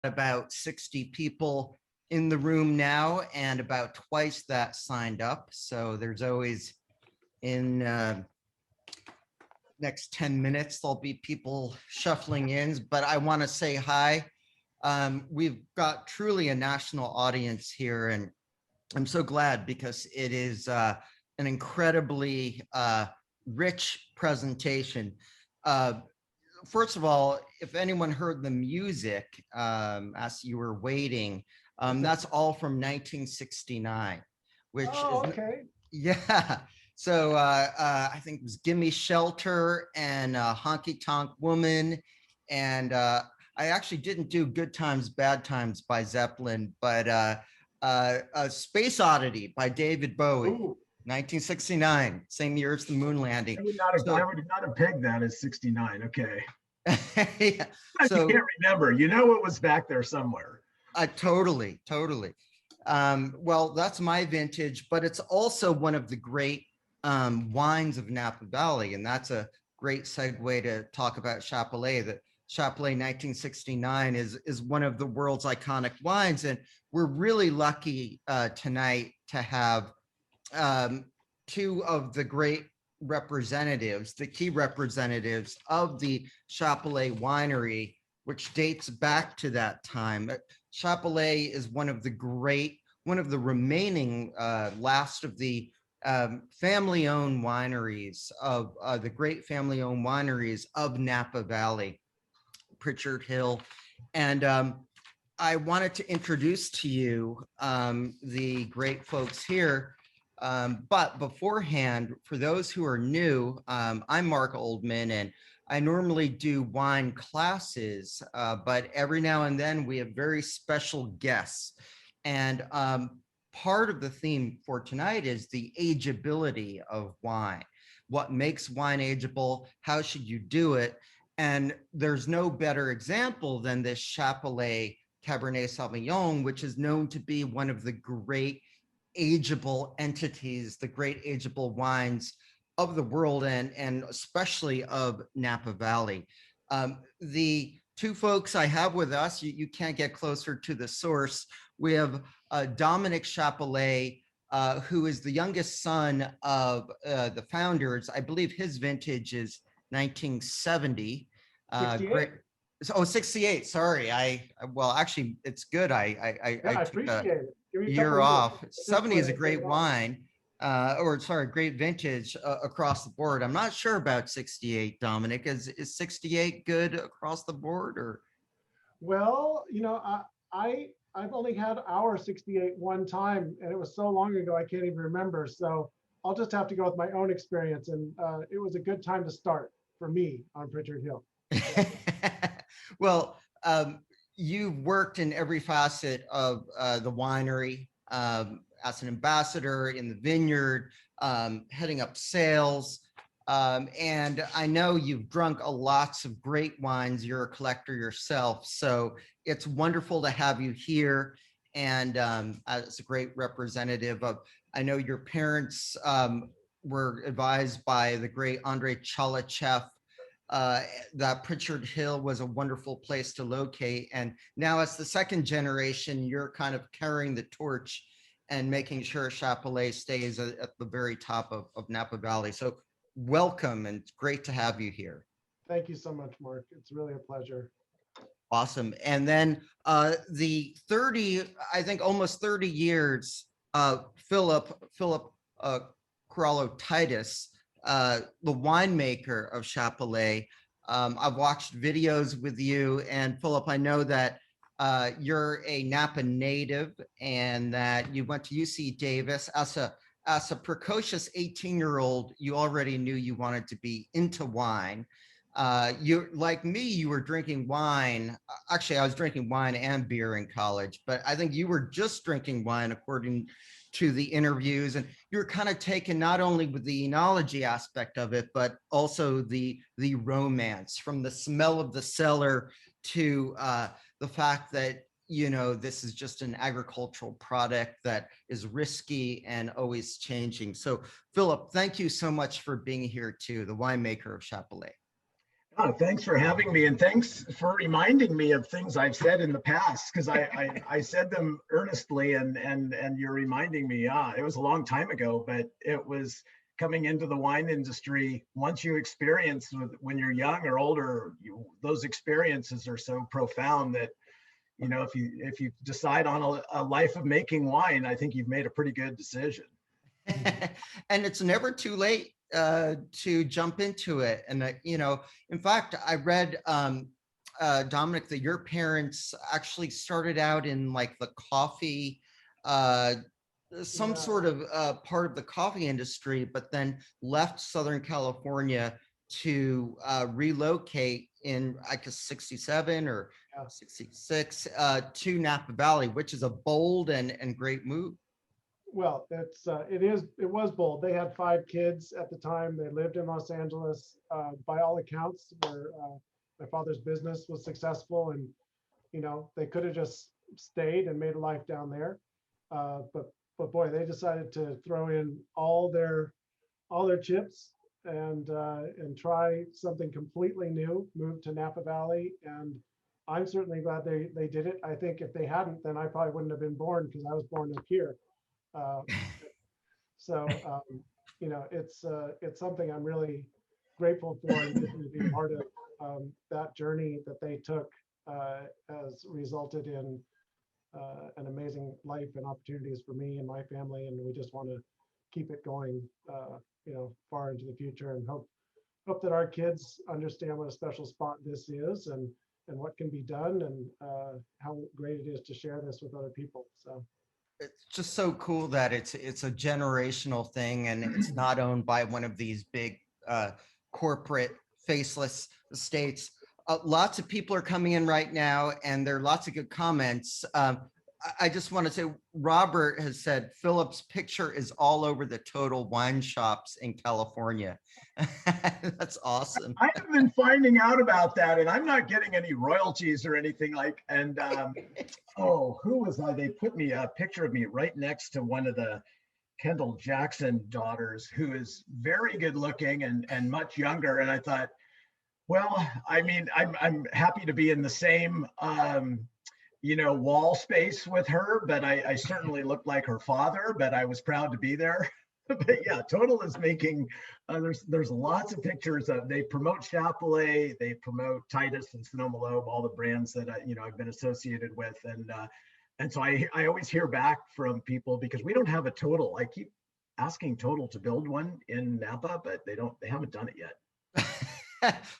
about 60 people in the room now and about twice that signed up. So there's always in next 10 minutes, there'll be people shuffling in, but I want to say hi. We've got truly a national audience here, and I'm so glad because it is an incredibly rich presentation. First of all, if anyone heard the music as you were waiting, that's all from 1969, which is, okay. yeah. So I think it was Gimme Shelter and Honky Tonk Woman. And I actually didn't do Good Times, Bad Times by Zeppelin, but Space Oddity by David Bowie. Ooh. 1969, same year as the moon landing. I would not have pegged that as 69. Okay. Yeah. So, you can't remember. You know it was back there somewhere. Totally. Well, that's my vintage, but it's also one of the great wines of Napa Valley, and that's a great segue to talk about Chappellet. That Chappellet 1969 is one of the world's iconic wines, and we're really lucky tonight to have two of the great representatives, the key representatives of the Chappellet winery, which dates back to that time. Chappellet is one of the remaining last of the family-owned wineries of the great family-owned wineries of Napa Valley, Pritchard Hill. And I wanted to introduce to you the great folks here. But beforehand, for those who are new, I'm Mark Oldman, and I normally do wine classes, but every now and then we have very special guests. And part of the theme for tonight is the ageability of wine. What makes wine ageable? How should you do it? And there's no better example than this Chappellet Cabernet Sauvignon, which is known to be one of the great ageable entities, the great ageable wines of the world, and especially of Napa Valley. The two folks I have with us, you can't get closer to the source. We have Dominic Chappellet, who is the youngest son of the founders. I believe his vintage is 1970. Great. Oh, 68. Sorry. Well, actually, it's good. I appreciate it. Year off. 70 is a great wine, great vintage across the board. I'm not sure about 68, Dominic. Is 68 good across the board, or? Well, I've only had our 68 one time, and it was so long ago I can't even remember. So I'll just have to go with my own experience, and it was a good time to start for me on Pritchard Hill. Well, you've worked in every facet of the winery, as an ambassador in the vineyard, heading up sales. And I know you've drunk lots of great wines. You're a collector yourself. So it's wonderful to have you here. And as a great representative of, I know your parents were advised by the great Andrei Chalachev that Pritchard Hill was a wonderful place to locate. And now as the second generation, you're kind of carrying the torch and making sure Chappellet stays at the very top of Napa Valley. So welcome, and it's great to have you here. Thank you so much, Mark. It's really a pleasure. Awesome. And then the 30, I think almost 30 years, Phillip Corallo-Titus, the winemaker of Chappellet. I've watched videos with you, and Phillip, I know that you're a Napa native and that you went to UC Davis. As a precocious 18-year-old, you already knew you wanted to be into wine. You, like me, you were drinking wine. Actually, I was drinking wine and beer in college, but I think you were just drinking wine according to the interviews, and you're kind of taken not only with the enology aspect of it, but also the romance, from the smell of the cellar to the fact that, you know, this is just an agricultural product that is risky and always changing. So Phillip, thank you so much for being here too, the winemaker of Chappellet. Thanks for having me, and thanks for reminding me of things I've said in the past, because I said them earnestly, and you're reminding me. Yeah, it was a long time ago, but it was coming into the wine industry. Once you experience when you're young or older, those experiences are so profound that if you decide on a life of making wine, I think you've made a pretty good decision. And it's never too late to jump into it. And in fact, I read, Dominic, that your parents actually started out in like the coffee, some sort of part of the coffee industry, but then left Southern California to relocate in, I guess, 67 or 66 to Napa Valley, which is a bold and great move. Well, it was bold. They had 5 kids at the time. They lived in Los Angeles. By all accounts, where my father's business was successful, and they could have just stayed and made a life down there. But boy, they decided to throw in all their chips and try something completely new. Move to Napa Valley, and I'm certainly glad they did it. I think if they hadn't, then I probably wouldn't have been born, because I was born up here. So it's something I'm really grateful for, and to be part of. That journey that they took has resulted in an amazing life and opportunities for me and my family, and we just want to keep it going far into the future, and hope that our kids understand what a special spot this is, and what can be done, and how great it is to share this with other people. So it's just so cool that it's a generational thing, and it's not owned by one of these big corporate faceless estates. Lots of people are coming in right now, and there are lots of good comments. I just want to say, Robert has said Philip's picture is all over the Total Wine shops in California. That's awesome. I have been finding out about that, and I'm not getting any royalties or anything and oh, who was I? They put me a picture of me right next to one of the Kendall Jackson daughters, who is very good looking and much younger. And I thought, well, I mean, I'm happy to be in the same wall space with her, but I certainly looked like her father, but I was proud to be there. But yeah, Total is making, there's lots of pictures of, they promote Chappellet, they promote Titus and Sonoma Loeb, all the brands that I've been associated with. And so I always hear back from people, because we don't have a Total. I keep asking Total to build one in Napa, but they haven't done it yet.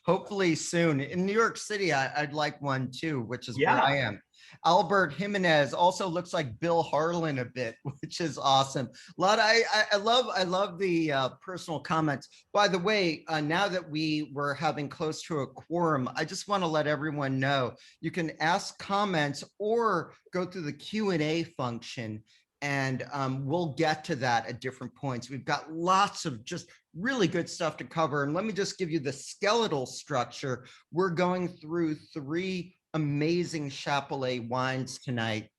Hopefully soon. In New York City, I'd like one too, which is Yeah. where I am. Albert Jimenez also looks like Bill Harlan a bit, which is awesome. I love the personal comments. By the way, now that we were having close to a quorum, I just want to let everyone know you can ask comments or go through the Q&A function, and we'll get to that at different points. We've got lots of just really good stuff to cover. And let me just give you the skeletal structure. We're going through 3 amazing Chappellet wines tonight,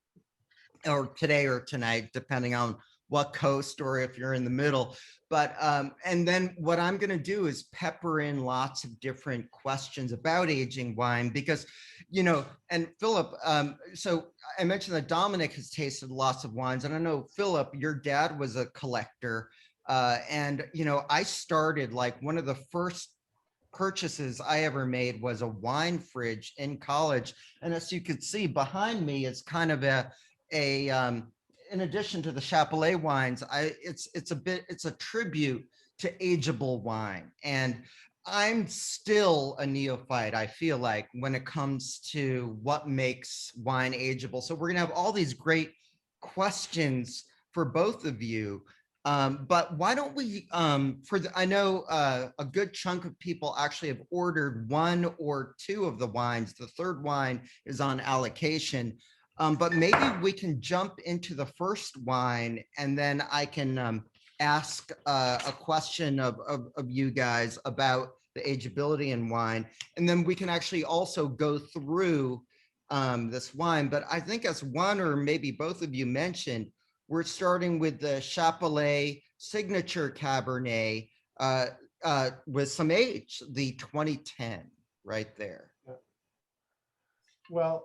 or today or tonight, depending on what coast or if you're in the middle. But and then what I'm going to do is pepper in lots of different questions about aging wine, because and Philip, so I mentioned that Dominic has tasted lots of wines, and I know, Philip, your dad was a collector, and I started, like, one of the first purchases I ever made was a wine fridge in college. And as you can see behind me, it's kind of a in addition to the Chappellet wines, it's a tribute to ageable wine. And I'm still a neophyte, I feel like, when it comes to what makes wine ageable. So we're gonna have all these great questions for both of you. But why don't we, I know a good chunk of people actually have ordered 1 or 2 of the wines. The third wine is on allocation. But maybe we can jump into the first wine, and then I can ask a question of you guys about the ageability in wine. And then we can actually also go through this wine. But I think, as one or maybe both of you mentioned, we're starting with the Chappellet Signature Cabernet with some age, the 2010. right there. Well,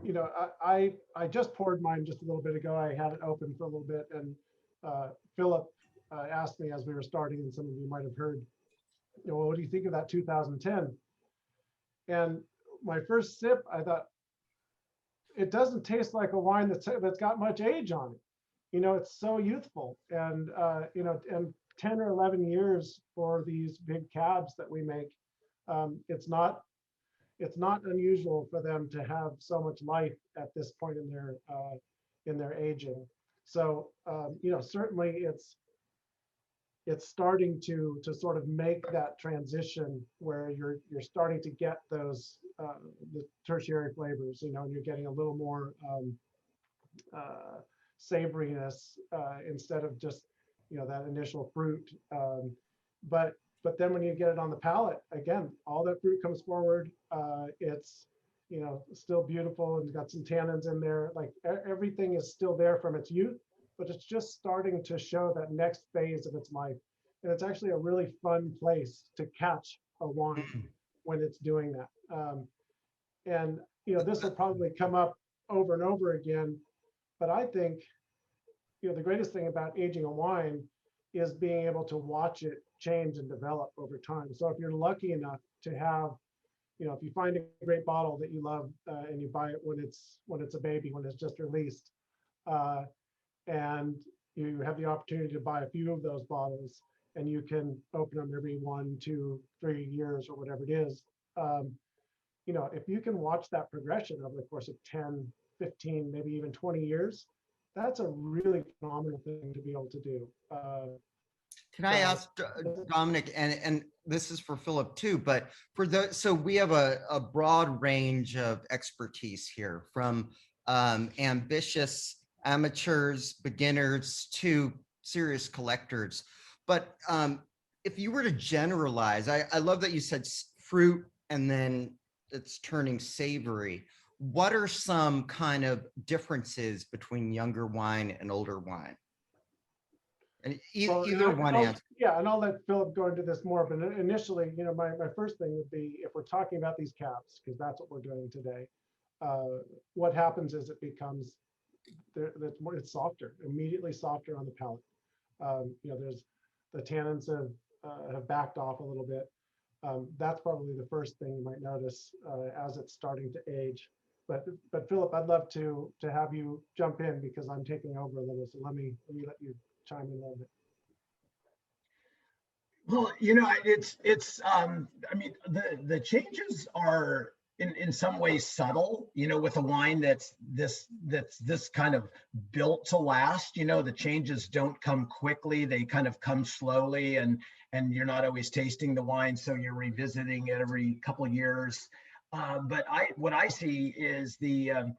you know, I just poured mine just a little bit ago. I had it open for a little bit, and Philip asked me as we were starting, and some of you might have heard, you know, well, what do you think of that 2010? And my first sip, I thought, it doesn't taste like a wine that's got much age on it. You know, it's so youthful, and you know, and 10 or 11 years for these big cabs that we make, it's not unusual for them to have so much life at this point in their aging. So you know, certainly it's starting to sort of make that transition where you're starting to get those the tertiary flavors, you know, and you're getting a little more savoriness instead of just, you know, that initial fruit. But then when you get it on the palate, again, all that fruit comes forward. It's, you know, still beautiful and got some tannins in there. Like everything is still there from its youth, but it's just starting to show that next phase of its life. And it's actually a really fun place to catch a wine when it's doing that. And, you know, this will probably come up over and over again, but I think, you know, the greatest thing about aging a wine is being able to watch it change and develop over time. So if you're lucky enough to have, you know, if you find a great bottle that you love and you buy it when it's a baby, when it's just released, and you have the opportunity to buy a few of those bottles, and you can open them every 1, 2, 3 years or whatever it is. You know, if you can watch that progression over the course of 10, 15, maybe even 20 years, that's a really phenomenal thing to be able to do. Can I ask Dominic, and this is for Philip too, but for the, so we have a broad range of expertise here, from ambitious amateurs, beginners to serious collectors. But if you were to generalize, I love that you said fruit and then it's turning savory. What are some kind of differences between younger wine and older wine? And either one answer. Yeah, and I'll let Philip go into this more, but initially, you know, my first thing would be, if we're talking about these caps, because that's what we're doing today, what happens is it becomes, it's softer, immediately softer on the palate. You know, there's the tannins have backed off a little bit. That's probably the first thing you might notice as it's starting to age. But Philip, I'd love to have you jump in, because I'm taking over a little. So let me let you chime in a little bit. Well, you know, it's I mean, the changes are in some ways subtle, you know, with a wine that's this kind of built to last. You know, the changes don't come quickly, they kind of come slowly, and you're not always tasting the wine, so you're revisiting it every couple of years. But what I see is the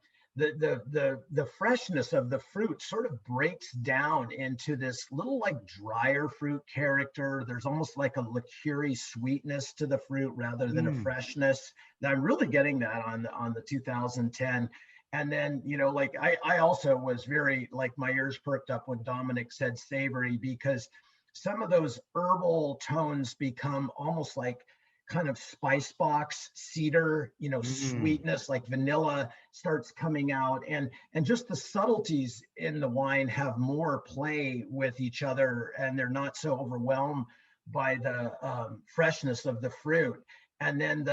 freshness of the fruit sort of breaks down into this little like drier fruit character. There's almost like a liqueur-y sweetness to the fruit rather than a freshness. And I'm really getting that on the 2010. And then, you know, like I also was very, like, my ears perked up when Dominic said savory, because some of those herbal tones become almost like kind of spice box cedar, you know, sweetness, like vanilla starts coming out, and just the subtleties in the wine have more play with each other, and they're not so overwhelmed by the freshness of the fruit. And then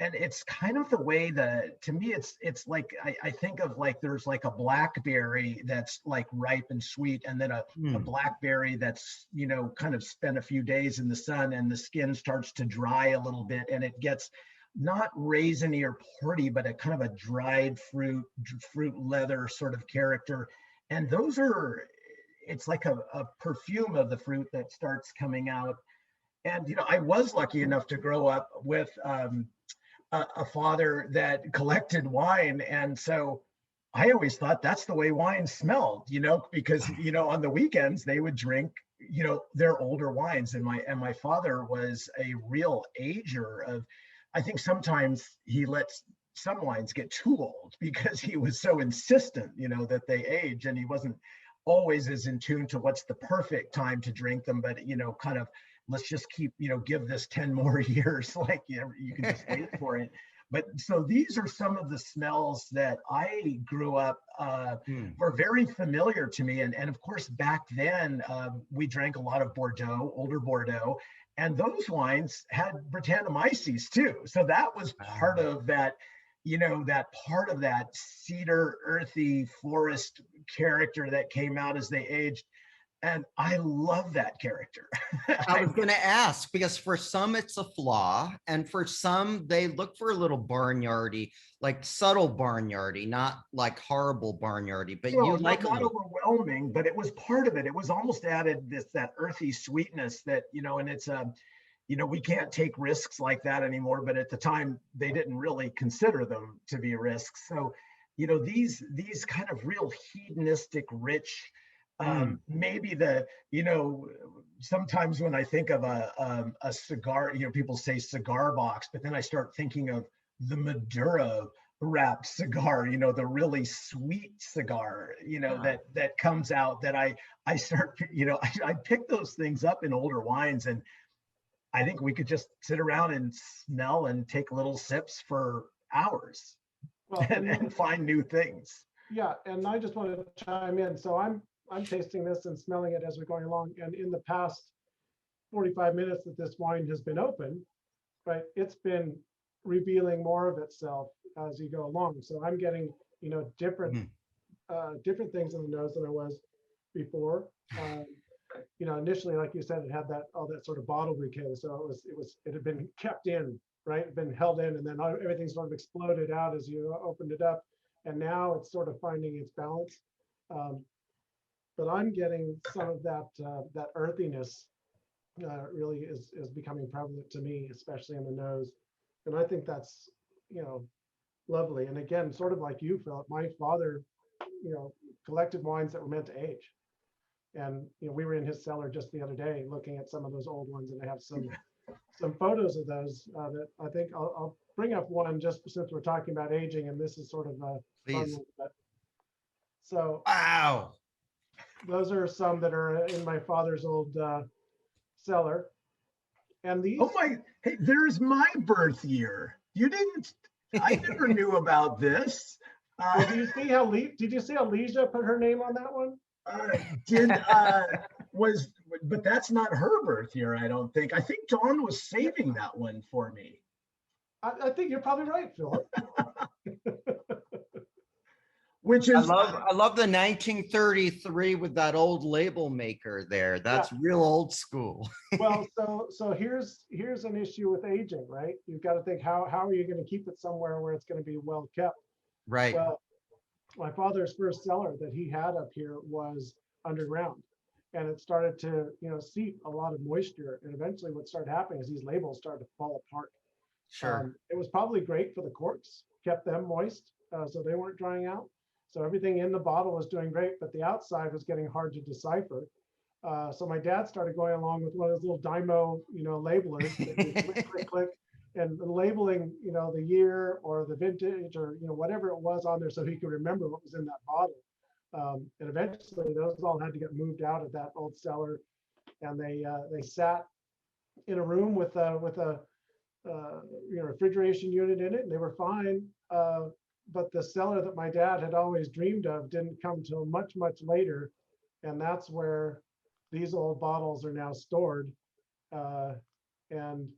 and it's kind of the way that, to me, it's like, I think of, like, there's like a blackberry that's like ripe and sweet, and then a blackberry that's, you know, kind of spent a few days in the sun, and the skin starts to dry a little bit, and it gets not raisiny or porty, but a kind of a dried fruit leather sort of character. And those are, it's like a perfume of the fruit that starts coming out. And, you know, I was lucky enough to grow up with a father that collected wine, and so I always thought that's the way wine smelled, you know, because, you know, on the weekends they would drink, you know, their older wines, and my father was a real ager of, I think sometimes he lets some wines get too old because he was so insistent, you know, that they age, and he wasn't always as in tune to what's the perfect time to drink them, but, you know, kind of let's just keep, give this 10 more years. Like, you can just wait for it. But so these are some of the smells that I grew up, were very familiar to me. And of course, back then, we drank a lot of Bordeaux, older Bordeaux, and those wines had Brettanomyces too. So that was part of that, that part of that cedar, earthy forest character that came out as they aged. And I love that character. I was going to ask, because for some it's a flaw, and for some they look for a little barnyardy, like subtle barnyardy, not like horrible barnyardy. But No, you like not overwhelming, but it was part of it. It was almost added that earthy sweetness that, and it's we can't take risks like that anymore. But at the time, they didn't really consider them to be risks. So, these kind of real hedonistic, rich. Maybe sometimes when I think of a cigar, people say cigar box, but then I start thinking of the Maduro wrapped cigar, the really sweet cigar, that comes out, that I start, I pick those things up in older wines, and I think we could just sit around and smell and take little sips for hours, well, and find new things. Yeah, and I just want to chime in. So I'm tasting this and smelling it as we're going along. And in the past 45 minutes that this wine has been open, right, it's been revealing more of itself as you go along. So I'm getting, different things in the nose than I was before. Initially, like you said, it had all that sort of bottle bouquet. So it had been kept in, right, been held in, and then everything sort of exploded out as you opened it up. And now it's sort of finding its balance. But I'm getting some of that earthiness really is becoming prevalent to me, especially in the nose. And I think that's, lovely. And again, sort of like you, Philip, my father, collected wines that were meant to age. And, we were in his cellar just the other day looking at some of those old ones, and I have some photos of those that I think I'll bring up one just since we're talking about aging, and this is sort of a Please. fun one. So wow. Those are some that are in my father's old cellar. And these. Oh my! Hey, there's my birth year. You didn't. I never knew about this. Well, did you see how Leisha put her name on that one? But that's not her birth year, I don't think. I think Dawn was saving that one for me. I think you're probably right, Philip. Which is I love the 1933 with that old label maker there. That's real old school. Well, so here's an issue with aging, right? You've got to think how are you going to keep it somewhere where it's going to be well kept? Right. Well, my father's first cellar that he had up here was underground, and it started to seep a lot of moisture, and eventually what started happening is these labels started to fall apart. Sure. It was probably great for the corks, kept them moist, so they weren't drying out. So everything in the bottle was doing great, but the outside was getting hard to decipher. So my dad started going along with one of those little Dymo, labelers that you click, click, click, and labeling, the year or the vintage or, whatever it was on there so he could remember what was in that bottle. And eventually those all had to get moved out of that old cellar, and they sat in a room with a refrigeration unit in it, and they were fine. But the cellar that my dad had always dreamed of didn't come till much, much later. And that's where these old bottles are now stored. And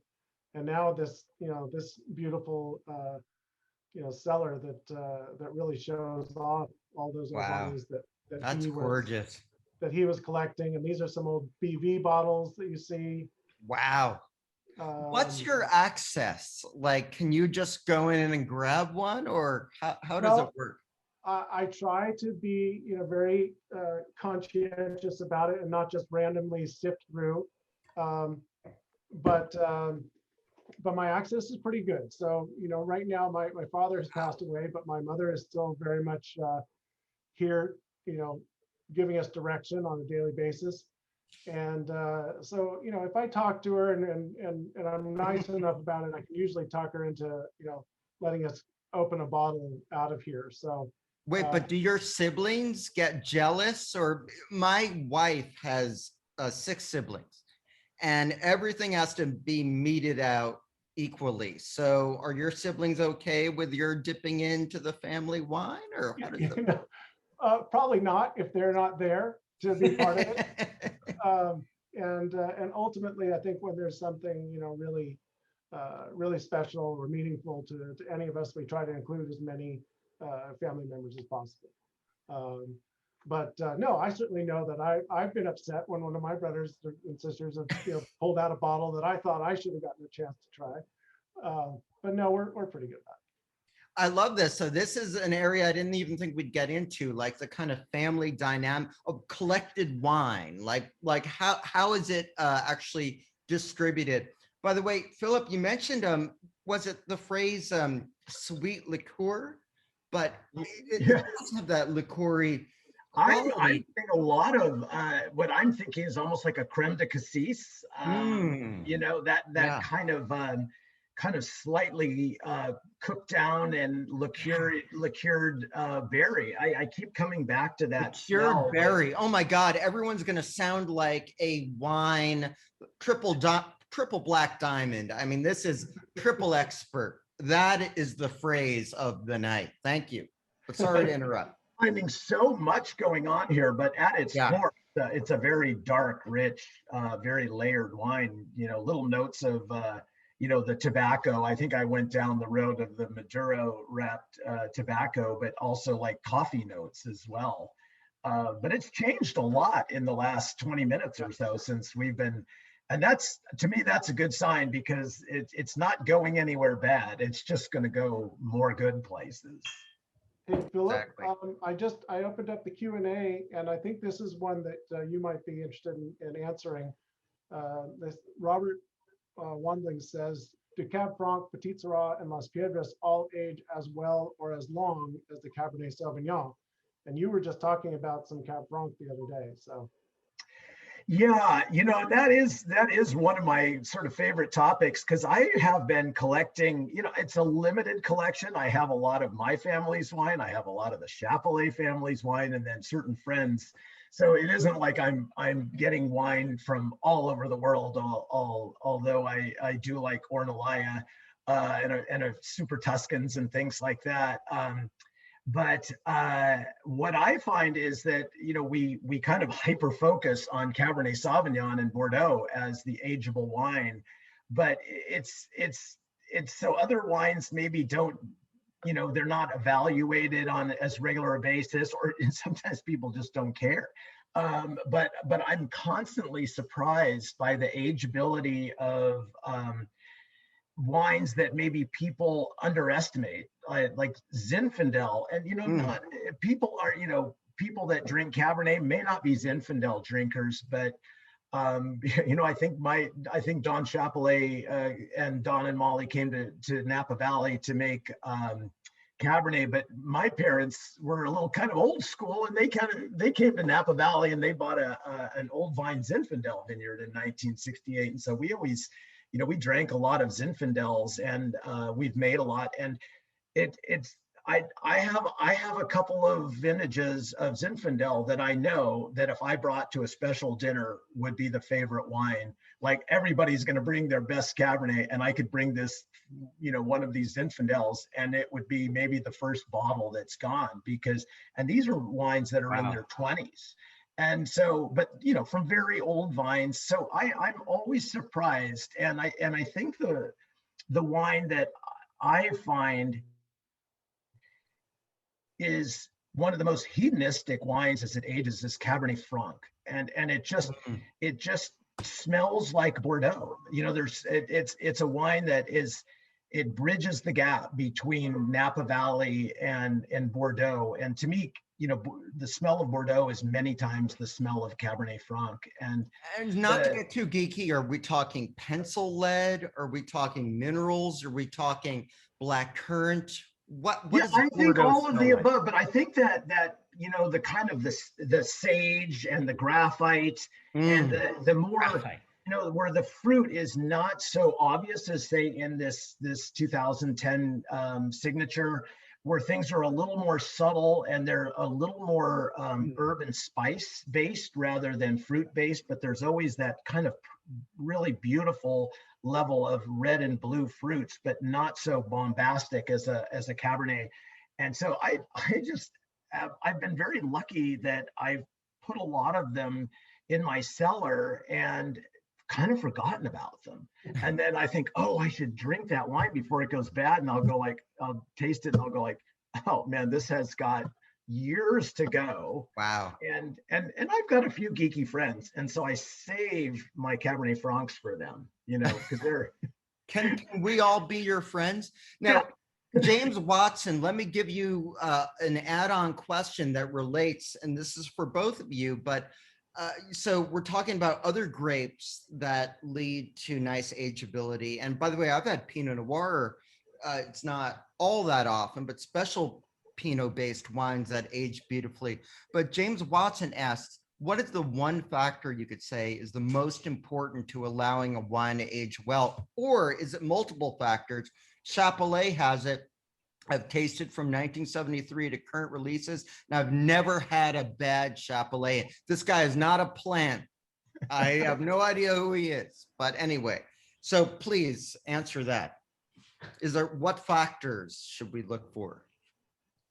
now this, this beautiful, cellar that really shows off all those old bottles that that's gorgeous. That he was collecting. And these are some old BV bottles that you see. Wow. What's your access? Like, can you just go in and grab one, or how does it work? I try to be, very conscientious about it and not just randomly sift through. But my access is pretty good. So, right now my father has passed away, but my mother is still very much here, giving us direction on a daily basis. And so, if I talk to her and I'm nice enough about it, I can usually talk her into, letting us open a bottle out of here. So wait, but do your siblings get jealous? Or my wife has 6 siblings, and everything has to be meted out equally. So are your siblings okay with your dipping into the family wine, or how does it? Probably not if they're not there to be part of it. And ultimately, I think when there's something, you know, really really special or meaningful to any of us, we try to include as many family members as possible. But no, I certainly know that I've been upset when one of my brothers and sisters have, you know, pulled out a bottle that I thought I should have gotten a chance to try. But no, we're pretty good at I love this. So this is an area I didn't even think we'd get into, like the kind of family dynamic of collected wine. Like how is it actually distributed? By the way, Philip, you mentioned was it the phrase sweet liqueur? But it does have that liqueur-y I'm quality. thinking a lot of what I'm thinking is almost like a creme de cassis. You know, that Yeah. kind of slightly cooked down and liqueured berry. I keep coming back to that Cured smell. berry. Oh my God, everyone's gonna sound like a wine triple black diamond. I mean, this is triple expert. That is the phrase of the night. Thank you. But sorry to interrupt. Finding so much going on here, but at its core, it's a very dark, rich, very layered wine. You know, little notes of you know, the tobacco. I think I went down the road of the Maduro wrapped tobacco, but also like coffee notes as well. But it's changed a lot in the last 20 minutes or so since we've been, and that's, to me, that's a good sign, because it's not going anywhere bad. It's just going to go more good places. Hey, Philip, Exactly. I opened up the Q&A, and I think this is one that you might be interested in answering. This Robert Wandling says, do Cab Franc, Petit Syrah, and Las Piedras all age as well or as long as the Cabernet Sauvignon? And you were just talking about some Cab Franc the other day, so. Yeah, you know, that is one of my sort of favorite topics, because I have been collecting, you know, it's a limited collection. I have a lot of my family's wine. I have a lot of the Chappellet family's wine, and then certain friends. So it isn't like I'm getting wine from all over the world, although I do like Ornellaia and a Super Tuscans and things like that. But what I find is that, you know, we kind of hyper focus on Cabernet Sauvignon and Bordeaux as the ageable wine, but it's so other wines maybe don't, you know, they're not evaluated on as regular a basis, or sometimes people just don't care. But I'm constantly surprised by the ageability of wines that maybe people underestimate, like Zinfandel. And, you know, not people are, you know, people that drink Cabernet may not be Zinfandel drinkers, but you know, I think Don Chappellet and Don and Molly came to Napa Valley to make Cabernet, but my parents were a little kind of old school, and they came to Napa Valley and they bought an old vine Zinfandel vineyard in 1968. And so we always, you know, we drank a lot of Zinfandels, and we've made a lot. And I have a couple of vintages of Zinfandel that I know that if I brought to a special dinner would be the favorite wine. Like, everybody's going to bring their best Cabernet, and I could bring this, you know, one of these Zinfandels, and it would be maybe the first bottle that's gone, and these are wines that are in their 20s. And so, but, you know, from very old vines. So I'm always surprised. And I think the wine that I find is one of the most hedonistic wines as it ages is Cabernet Franc. And it just smells like Bordeaux. You know, it's a wine that it bridges the gap between Napa Valley and Bordeaux. And to me, you know, the smell of Bordeaux is many times the smell of Cabernet Franc. And not to get too geeky, are we talking pencil lead? Are we talking minerals? Are we talking black currant? What yeah, I think Bordeaux all of the like? above, but I think that you know, the kind of the sage and the graphite and the more graphite, you know, where the fruit is not so obvious as, say, in this 2010 signature, where things are a little more subtle and they're a little more herb and spice based rather than fruit based, but there's always that kind of really beautiful level of red and blue fruits, but not so bombastic as a Cabernet. And so I've been very lucky that I've put a lot of them in my cellar and kind of forgotten about them. And then I think, oh, I should drink that wine before it goes bad. And I'll taste it and I'll go like, oh man, this has got years to go. Wow. And I've got a few geeky friends. And so I save my Cabernet Francs for them, because they're. Can we all be your friends? Now, James Watson, let me give you an add-on question that relates, and this is for both of you, but so we're talking about other grapes that lead to nice ageability. And by the way, I've had Pinot Noir. It's not all that often, but special Pinot-based wines that age beautifully. But James Watson asks, what is the one factor you could say is the most important to allowing a wine to age well? Or is it multiple factors? Chappellet has it. I've tasted from 1973 to current releases, and I've never had a bad Chappellet. This guy is not a plant. I have no idea who he is. But anyway, so please answer that. What factors should we look for?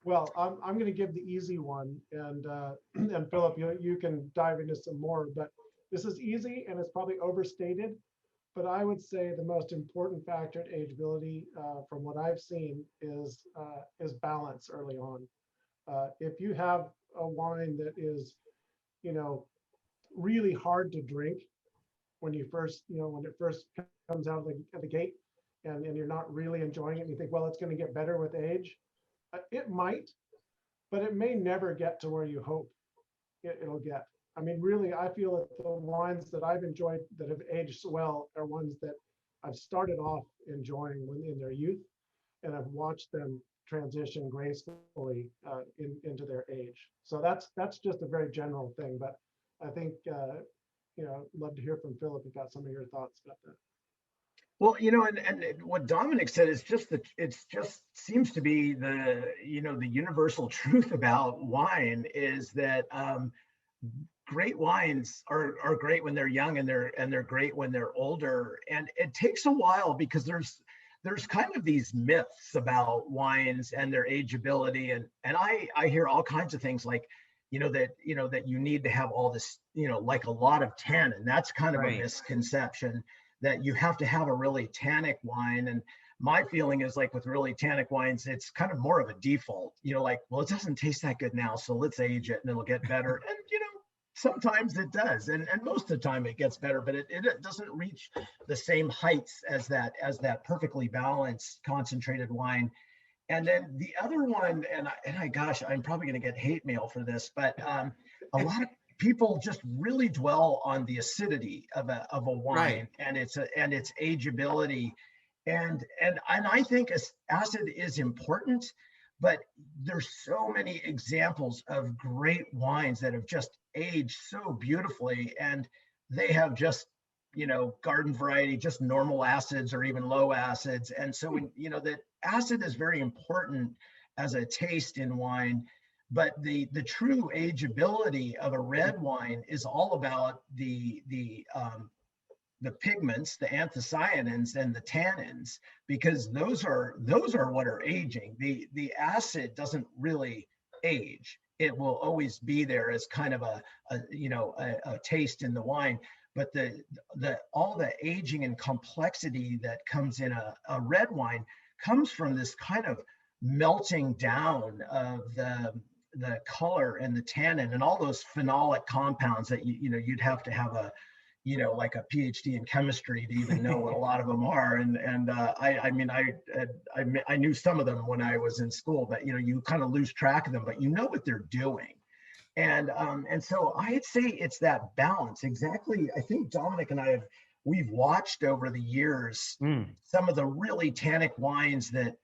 Well, I'm going to give the easy one, and Philip, you can dive into some more. But this is easy, and it's probably overstated. But I would say the most important factor to ageability, from what I've seen, is balance early on. If you have a wine that is, really hard to drink when it first comes out of the gate, and you're not really enjoying it, and you think, well, it's going to get better with age. It might, but it may never get to where you hope it'll get. I mean, really, I feel that the wines that I've enjoyed that have aged well are ones that I've started off enjoying when in their youth, and I've watched them transition gracefully into their age. So that's just a very general thing, but I think love to hear from Philip. You got some of your thoughts about that. Well, and what Dominic said is it's just seems to be the universal truth about wine is that great wines are great when they're young, and they're great when they're older. And it takes a while because there's kind of these myths about wines and their ageability, and I hear all kinds of things like that you need to have all this like a lot of tannin. That's kind of a misconception, that you have to have a really tannic wine. And my feeling is like with really tannic wines, it's kind of more of a default, like, well, it doesn't taste that good now, so let's age it and it'll get better. And sometimes it does, and most of the time it gets better, but it doesn't reach the same heights as that perfectly balanced concentrated wine. And then the other one, and gosh, I'm probably going to get hate mail for this, but a lot of people just really dwell on the acidity of a wine, and its ageability, and I think acid is important, but there's so many examples of great wines that have just aged so beautifully, and they have just garden variety, just normal acids or even low acids. And so that acid is very important as a taste in wine. But the true ageability of a red wine is all about the pigments, the anthocyanins and the tannins, because those are what are aging. The acid doesn't really age. It will always be there as kind of a taste in the wine. But all the aging and complexity that comes in a red wine comes from this kind of melting down of the color and the tannin and all those phenolic compounds that you'd have to have like a PhD in chemistry to even know what a lot of them are. And I knew some of them when I was in school, but you kind of lose track of them, but you know what they're doing. And so I'd say it's that balance. Exactly. I think Dominic and we've watched over the years some of the really tannic wines that,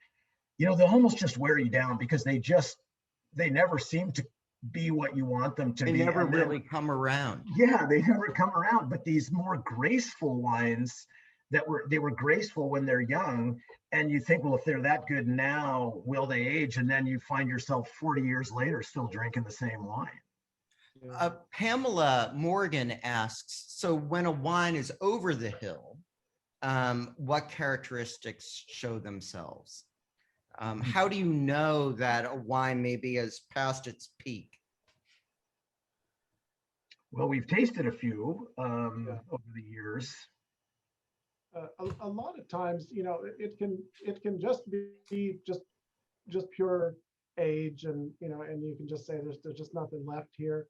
they'll almost just wear you down because they never seem to be what you want them to be. They never really come around. Yeah, they never come around. But these more graceful wines they were graceful when they're young, and you think, well, if they're that good now, will they age? And then you find yourself 40 years later still drinking the same wine. Yeah. Pamela Morgan asks, so when a wine is over the hill, what characteristics show themselves? How do you know that a wine maybe has passed its peak? Well, we've tasted a few Yeah. over the years. A lot of times, it can just be just pure age, and and you can just say there's just nothing left here.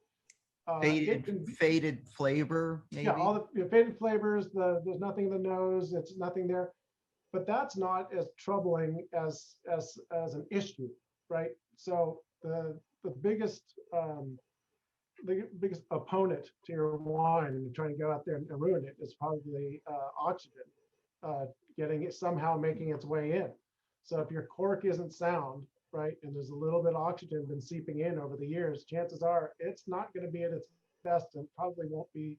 It can be, Faded flavor, yeah, maybe? all the faded flavors. There's nothing in the nose. It's nothing there, but that's not as troubling as an issue, right? So the biggest opponent to your wine and trying to go out there and ruin it is probably oxygen, getting it somehow making its way in. So if your cork isn't sound, right, and there's a little bit of oxygen been seeping in over the years, chances are it's not going to be at its best and probably won't be,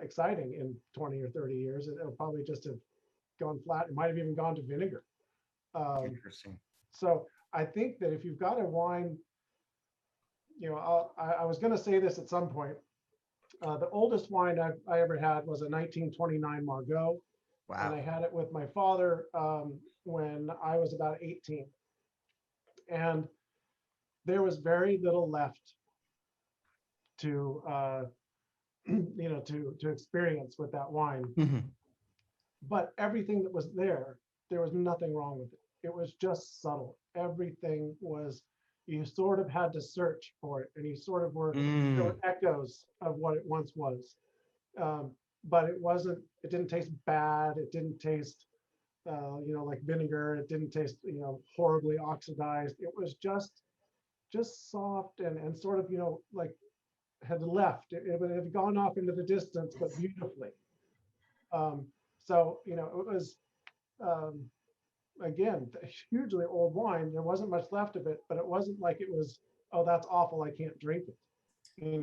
exciting in 20 or 30 years. It'll probably just have gone flat. It might have even gone to vinegar. Interesting. So I think that if you've got a wine, I was going to say this at some point. The oldest wine I ever had was a 1929 Margaux, and I Wow. had it with my father when I was about 18. And there was very little left to to experience with that wine. Mhm. But everything that was there was nothing wrong with it. It was just subtle. Everything was, you sort of had to search for it, and you sort of were, there were echoes of what it once was. But it didn't taste bad. It didn't taste, like vinegar. It didn't taste, horribly oxidized. It was just soft and sort of, like had left. It had gone off into the distance, but beautifully. So, it was, again, a hugely old wine. There wasn't much left of it, but it wasn't like it was, oh, that's awful, I can't drink it.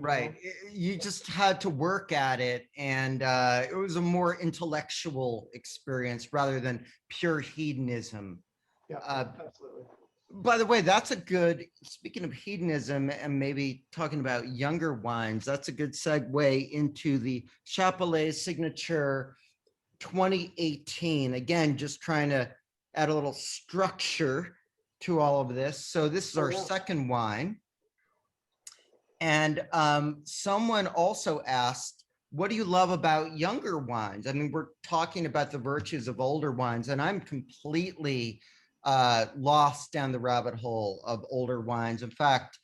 Right. You just had to work at it, and it was a more intellectual experience rather than pure hedonism. Yeah, Uh, absolutely. by the way, that's a good, speaking of hedonism and maybe talking about younger wines, that's a good segue into the Chappellet Signature 2018. Again, just trying to add a little structure to all of this. So this is our second wine. And someone also asked, what do you love about younger wines? I mean, we're talking about the virtues of older wines, and I'm completely lost down the rabbit hole of older wines. In fact,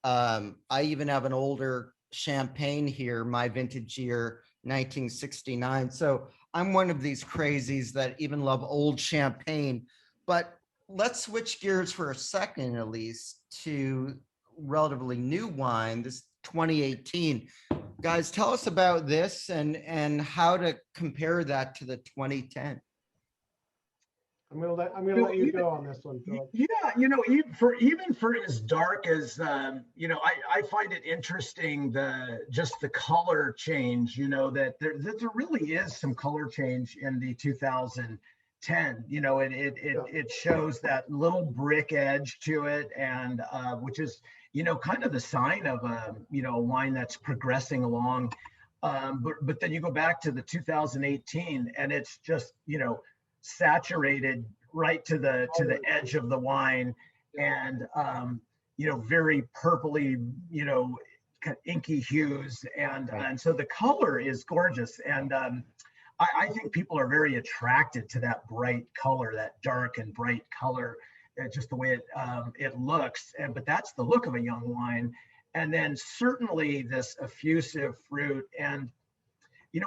I even have an older champagne here, my vintage year, 1969. So I'm one of these crazies that even love old champagne. But let's switch gears for a second, at least, to relatively new wine, this 2018. Guys, tell us about this and how to compare that to the 2010. I'm gonna let you go on this one, Philip. Yeah, even for as dark as I find it interesting just the color change. That there really is some color change in the 2010. It shows that little brick edge to it, and which is kind of the sign of a wine that's progressing along. But then you go back to the 2018, and it's just saturated right to the edge of the wine, and very purpley, kind of inky hues, and so the color is gorgeous, and I think people are very attracted to that bright color, that dark and bright color, just the way it looks. But that's the look of a young wine, and then certainly this effusive fruit. And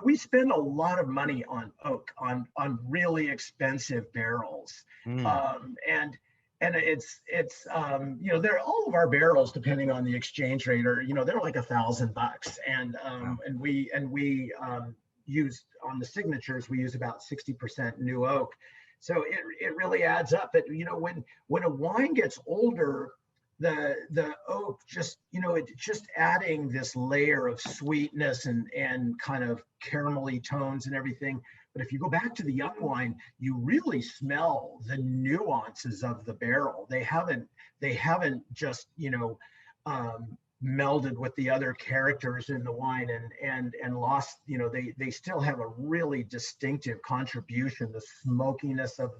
we spend a lot of money on oak, on really expensive barrels, and it's they're all of our barrels, depending on the exchange rate, or they're like $1,000, and we use on the signatures, we use about 60% new oak, so it really adds up. That when a wine gets older, the oak just it's just adding this layer of sweetness and kind of caramelly tones and everything. But if you go back to the young wine, you really smell the nuances of the barrel. They haven't just melded with the other characters in the wine and lost, they still have a really distinctive contribution, the smokiness of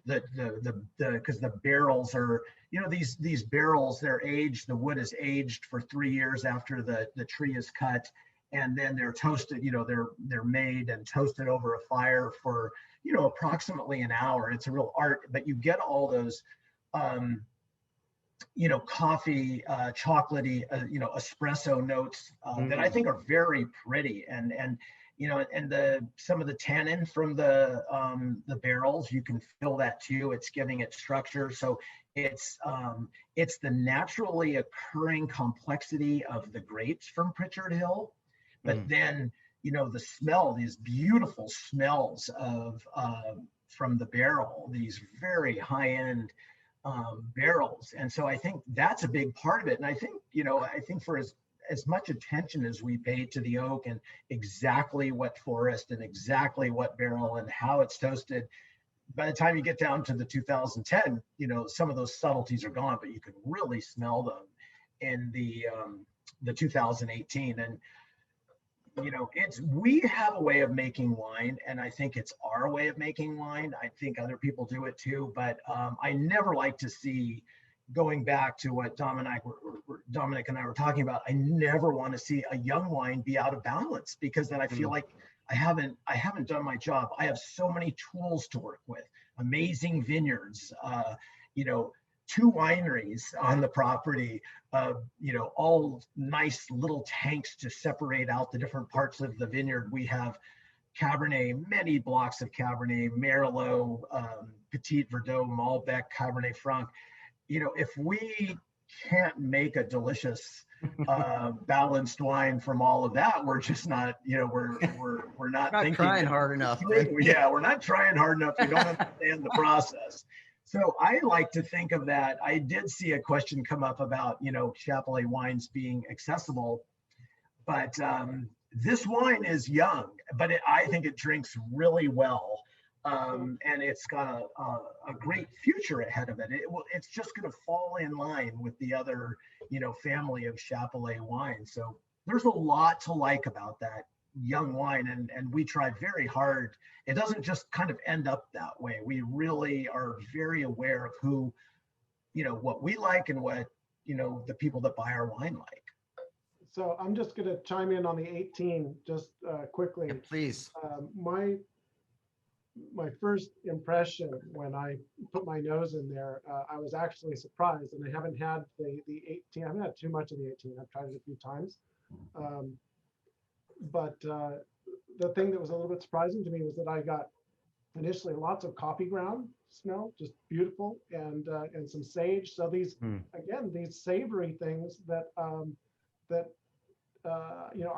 because the barrels are, these barrels, they're aged, the wood is aged for 3 years after the tree is cut, and then they're toasted, they're made and toasted over a fire for, approximately an hour. It's a real art, but you get all those, coffee, chocolatey, espresso notes that I think are very pretty, and some of the tannin from the barrels, you can feel that too. It's giving it structure. So it's the naturally occurring complexity of the grapes from Pritchard Hill, but then the smell, these beautiful smells of from the barrel, these very high-end barrels. And so I think that's a big part of it. And I think for as much attention as we pay to the oak and exactly what forest and exactly what barrel and how it's toasted, by the time you get down to the 2010, some of those subtleties are gone, but you can really smell them in the 2018. And we have a way of making wine, and I think it's our way of making wine. I think other people do it too, but I never like to see, going back to what Dominic and I were talking about, I never want to see a young wine be out of balance, because then I feel like I haven't done my job. I have so many tools to work with, amazing vineyards, 2 wineries on the property, all nice little tanks to separate out the different parts of the vineyard. We have Cabernet, many blocks of Cabernet, Merlot, Petit Verdot, Malbec, Cabernet Franc. If we can't make a delicious, balanced wine from all of that, we're just not, we're not thinking, trying hard enough. Right? Yeah, we're not trying hard enough. We don't understand the process. So I like to think of that. I did see a question come up about, Chappellet wines being accessible, but this wine is young, but I think it drinks really well. And it's got a great future ahead of it. It's just going to fall in line with the other, family of Chappellet wines. So there's a lot to like about that young wine, and we try very hard. It doesn't just kind of end up that way. We really are very aware of who, what we like and what, the people that buy our wine like. So I'm just going to chime in on the 18 just quickly. Yeah, please. My first impression when I put my nose in there, I was actually surprised, and I haven't had the 18. I haven't had too much of the 18. I've tried it a few times. But the thing that was a little bit surprising to me was that I got initially lots of coffee ground smell, just beautiful, and some sage. So these again, these savory things that I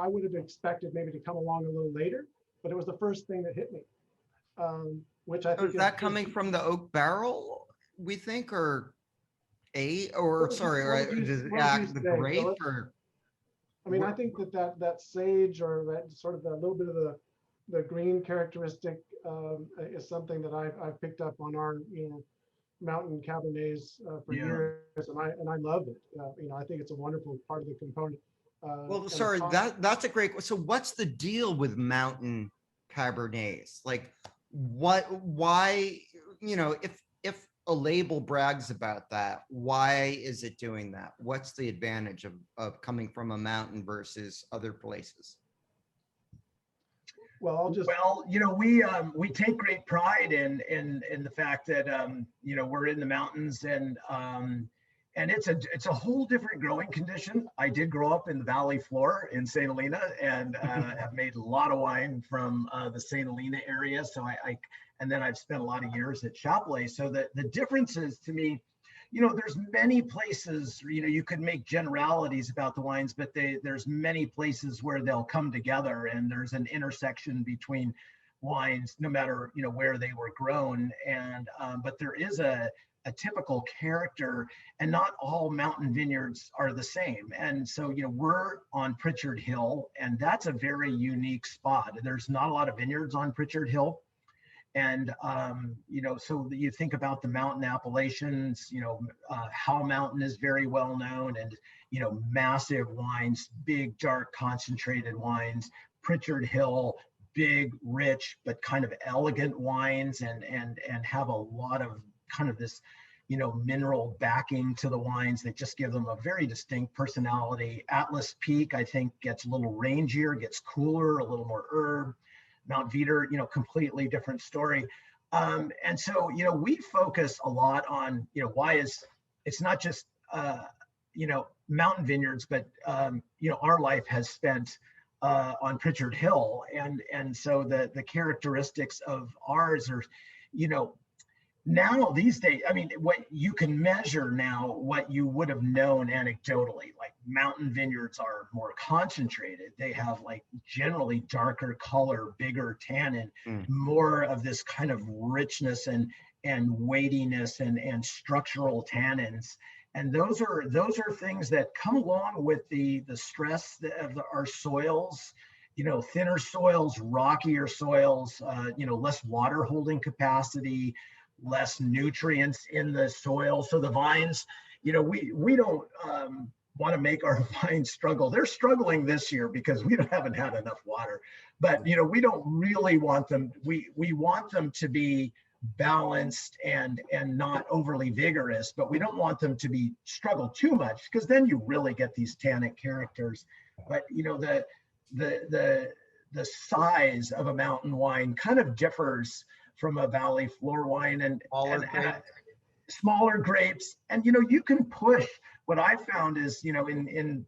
would have expected maybe to come along a little later, but it was the first thing that hit me. Which I think is that coming from the oak barrel, we think, or the grape, or? I mean, I think that sage, or that sort of a little bit of the green characteristic is something that I've picked up on our mountain Cabernets for years, and I love it. I think it's a wonderful part of the component. Well, sorry, that's a great. So what's the deal with mountain Cabernets? Like, why, if a label brags about that, why is it doing that? What's the advantage of coming from a mountain versus other places? Well, we take great pride in the fact that we're in the mountains, and it's a whole different growing condition. I did grow up in the valley floor in St. Helena, and have made a lot of wine from the St. Helena area. So and then I've spent a lot of years at Chappellet. So the difference is, to me, there's many places, you could make generalities about the wines, but there's many places where they'll come together, and there's an intersection between wines, no matter, where they were grown. And, but there is a typical character, and not all mountain vineyards are the same. And so, we're on Pritchard Hill, and that's a very unique spot. There's not a lot of vineyards on Pritchard Hill. And, so you think about the mountain appellations, How Mountain is very well known, and, massive wines, big, dark, concentrated wines. Pritchard Hill, big, rich, but kind of elegant wines, and have a lot of kind of this, mineral backing to the wines that just give them a very distinct personality. Atlas Peak, I think, gets a little rangier, gets cooler, a little more herb. Mount Veeder, completely different story. And so, we focus a lot on, it's not just, mountain vineyards, but, our life has spent on Pritchard Hill. And so the characteristics of ours are, now these days, I mean, what you can measure now, what you would have known anecdotally, like mountain vineyards are more concentrated. They have like generally darker color, bigger tannin, more of this kind of richness and weightiness and structural tannins. And those are things that come along with the stress of our soils, thinner soils, rockier soils, less water holding capacity, less nutrients in the soil. So the vines, we don't want to make our vines struggle. They're struggling this year because we haven't had enough water. But we don't really want them. We want them to be balanced and not overly vigorous, but we don't want them to be struggle too much, because then you really get these tannic characters. But the size of a mountain wine kind of differs from a valley floor wine, and smaller grapes. And you can push. What I found is, in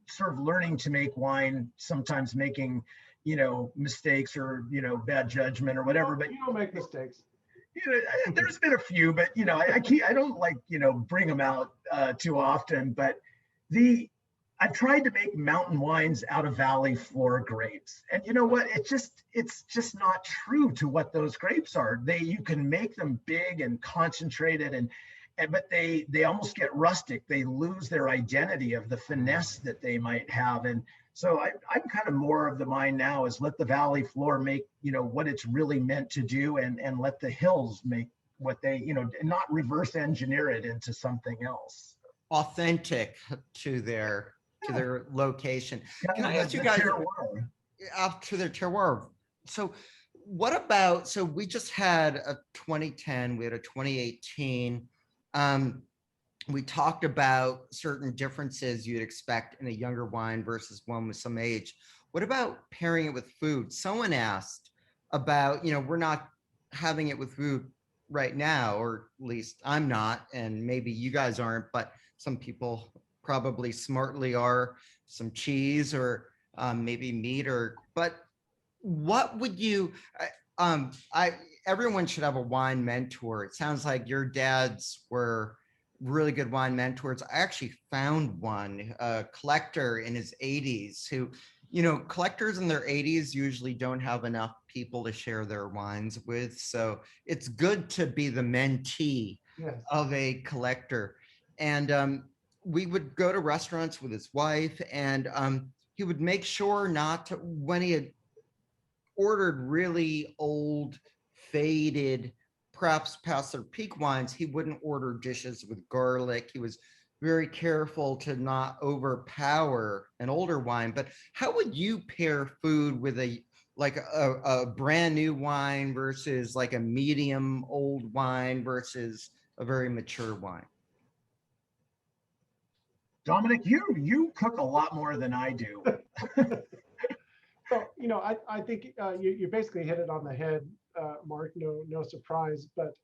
sort of learning to make wine, sometimes making mistakes or bad judgment or whatever. But you don't make mistakes. There's been a few, but I don't like bring them out too often. But I've tried to make mountain wines out of valley floor grapes, and you know what? It's just not true to what those grapes are. You can make them big and concentrated, but they almost get rustic. They lose their identity of the finesse that they might have. And so I'm kind of more of the mind now is let the valley floor make what it's really meant to do, and let the hills make what they not reverse engineer it into something else. Authentic to their location. Can I ask you guys up to their terroir? So what about, so we just had a 2010, we had a 2018. We talked about certain differences you'd expect in a younger wine versus one with some age. What about pairing it with food? Someone asked about, we're not having it with food right now, or at least I'm not, and maybe you guys aren't, but some people probably smartly are, some cheese or maybe meat, but what would you, everyone should have a wine mentor. It sounds like your dads were really good wine mentors. I actually found one, a collector in his 80s who, collectors in their 80s usually don't have enough people to share their wines with. So it's good to be the mentee of a collector. And we would go to restaurants with his wife, and he would make sure not to, when he had ordered really old, faded, perhaps past their peak wines, he wouldn't order dishes with garlic. He was very careful to not overpower an older wine. But how would you pair food with a brand new wine versus like a medium old wine versus a very mature wine? Dominic, you cook a lot more than I do. So, I think you basically hit it on the head, Mark, no surprise. But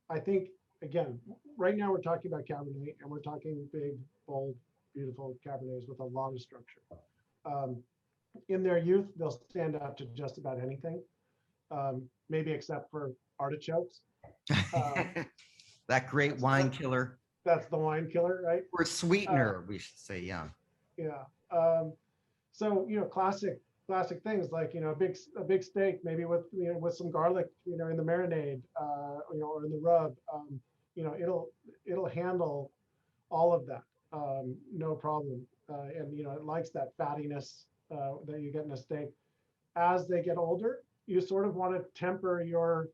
I think, again, right now we're talking about Cabernet, and we're talking big, bold, beautiful Cabernets with a lot of structure. In their youth, they'll stand out to just about anything, maybe except for artichokes. That great wine killer. That's the wine killer, right? Or sweetener, we should say, yeah. Yeah. So classic things like a big steak, maybe with with some garlic, in the marinade, or in the rub. It'll handle all of that, no problem. And it likes that fattiness that you get in a steak. As they get older, you sort of want to temper your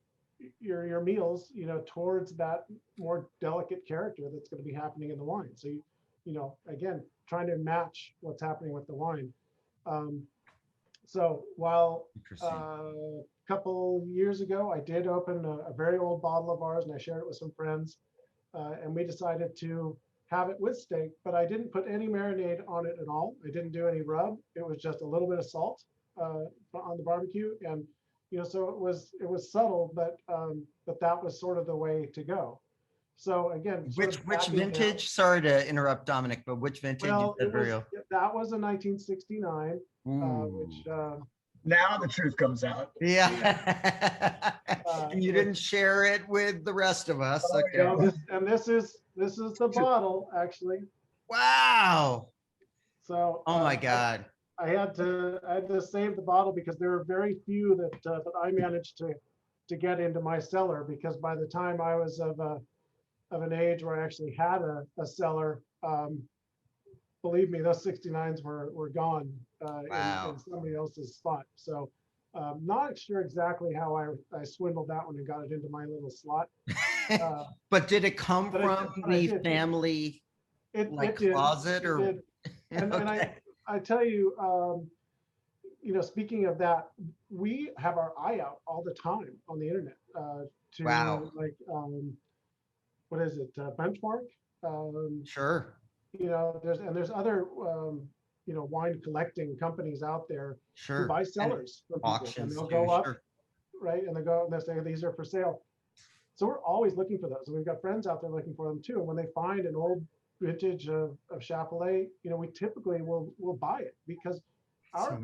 meals, towards that more delicate character that's going to be happening in the wine. So again, trying to match what's happening with the wine. So while a couple years ago, I did open a very old bottle of ours, and I shared it with some friends, and we decided to have it with steak, but I didn't put any marinade on it at all. I didn't do any rub. It was just a little bit of salt on the barbecue, and so it was subtle, but that was sort of the way to go. So again, which vintage? Sorry to interrupt, Dominic, but which vintage? Well, that was a 1969, which now the truth comes out. Yeah. And you didn't share it with the rest of us. Okay. This is the bottle, actually. Wow. So oh my God. I had to save the bottle because there are very few that I managed to get into my cellar, because by the time I was of an age where I actually had a cellar, believe me, those 69s were gone in somebody else's spot. So not sure exactly how I swindled that one and got it into my little slot. But did it come from the family closet or? And I tell you, speaking of that, we have our eye out all the time on the internet to what is it? Benchmark. Sure. There's other wine collecting companies out there who buy cellars from people, auctions, and they'll go up, right? And they say these are for sale. So we're always looking for those, and we've got friends out there looking for them too. And when they find an old vintage of Chappellet, we typically will buy it, because our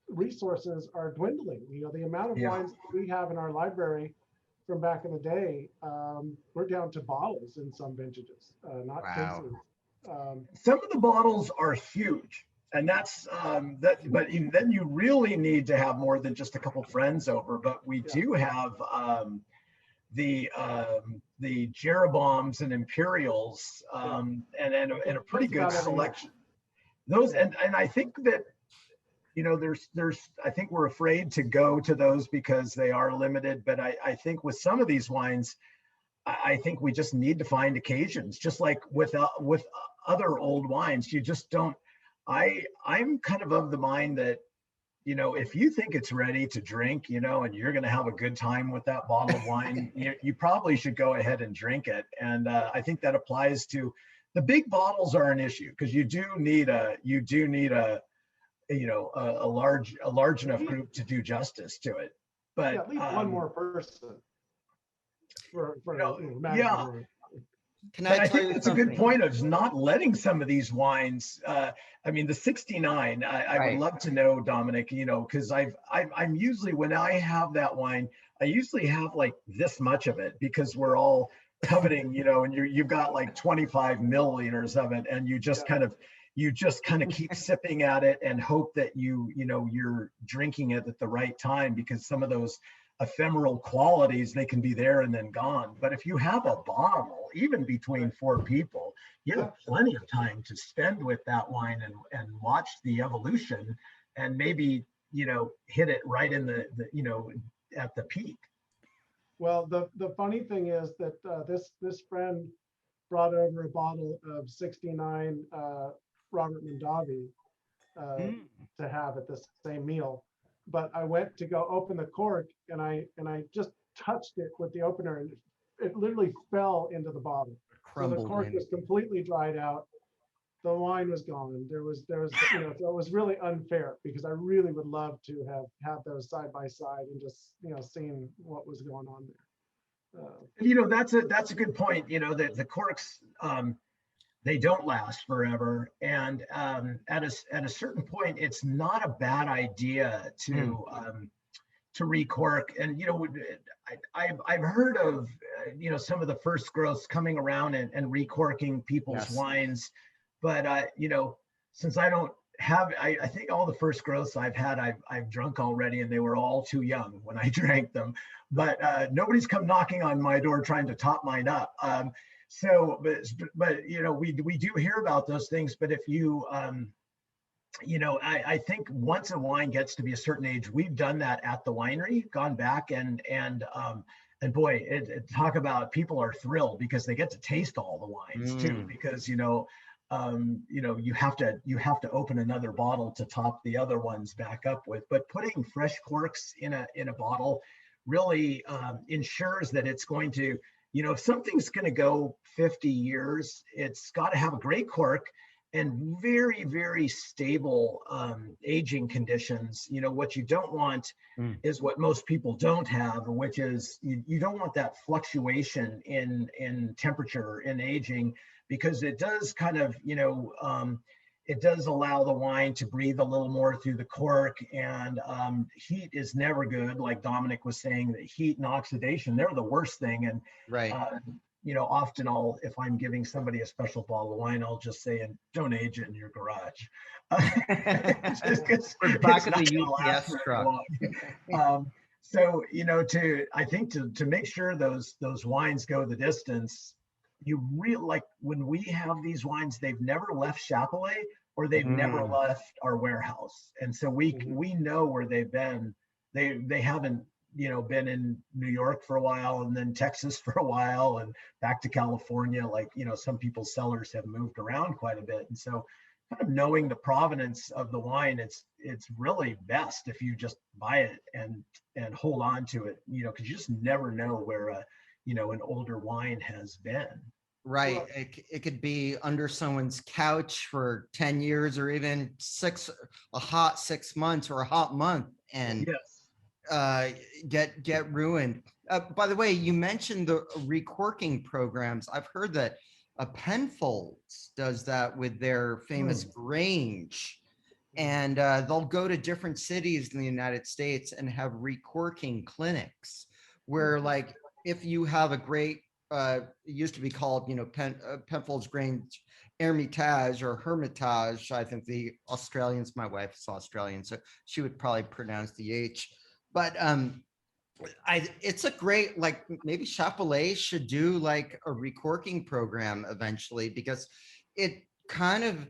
resources are dwindling. The amount of wines we have in our library from back in the day, we're down to bottles in some vintages, not cases. Some of the bottles are huge, and that's but then you really need to have more than just a couple friends over. But we do have the Jeroboams and Imperials, and a pretty good selection. Those and I think that there's I think we're afraid to go to those because they are limited. But I think with some of these wines, I think we just need to find occasions, just like with other old wines. You just don't. I'm kind of the mind that, if you think it's ready to drink, and you're going to have a good time with that bottle of wine, you probably should go ahead and drink it. And I think that applies to the big bottles are an issue, because you do need a large enough group to do justice to it. But at least one more person. Can I think it's a good point of not letting some of these wines. The 69. I would love to know, Dominic. Because I'm usually, when I have that wine, I usually have like this much of it, because we're all coveting, and you've got like 25 milliliters of it, and you just kind of keep sipping at it and hope that you're drinking it at the right time, because some of those ephemeral qualities, they can be there and then gone. But if you have a bottle, even between 4 people, you have plenty of time to spend with that wine and watch the evolution, and maybe hit it right in the at the peak. Well, the funny thing is that this friend brought over a bottle of 69 Robert Mondavi to have at the same meal. But I went to go open the cork, and I just touched it with the opener, and it literally fell into the bottle. So the cork was completely dried out. The wine was gone. There was so it was really unfair, because I really would love to have had those side by side and just seeing what was going on there. That's a good point. The corks, they don't last forever, and at a certain point, it's not a bad idea to recork. And I've heard of some of the first growths coming around and recorking people's wines, but since I don't have, I think all the first growths I've had, I've drunk already, and they were all too young when I drank them. But nobody's come knocking on my door trying to top mine up. So, but we do hear about those things. But if you you know, I think once a wine gets to be a certain age, we've done that at the winery, gone back and boy, talk about people are thrilled because they get to taste all the wines too, Mm. because you know, you have to open another bottle to top the other ones back up with. But putting fresh corks in a bottle really ensures that it's going to, you know, if something's going to go 50 years, it's got to have a great cork and very, very stable aging conditions. You know, what you don't want Mm. is what most people don't have, which is you don't want that fluctuation in temperature in aging, because it does kind of, you know, it does allow the wine to breathe a little more through the cork, and heat is never good. Like Dominic was saying, that heat and oxidation, they're the worst thing. And Right. you know, often if I'm giving somebody a special bottle of wine, I'll just say, and don't age it in your garage. We're back at the UPS truck. So, you know, I think to make sure those wines go the distance, you really, like when we have these wines, they've never left Chappellet or they've never Mm. left our warehouse. And so we know where they've been. They haven't, you know, been in New York for a while and then Texas for a while and back to California. Like, you know, some people's cellars have moved around quite a bit. And so kind of knowing the provenance of the wine, it's really best if you just buy it and hold on to it, you know, because you just never know where you know, an older wine has been. Right. Well, It could be under someone's couch for 10 years or even a hot 6 months or a hot month and Yes. get ruined. By the way, you mentioned the recorking programs. I've heard that Penfolds does that with their famous Grange, and they'll go to different cities in the United States and have recorking clinics where, like, if you have a great, it used to be called, you know, Penfolds Grange Hermitage or Hermitage. I think the Australians, my wife is Australian, so she would probably pronounce the H. But it's a great, like, maybe Chappellet should do like a recorking program eventually, because it kind of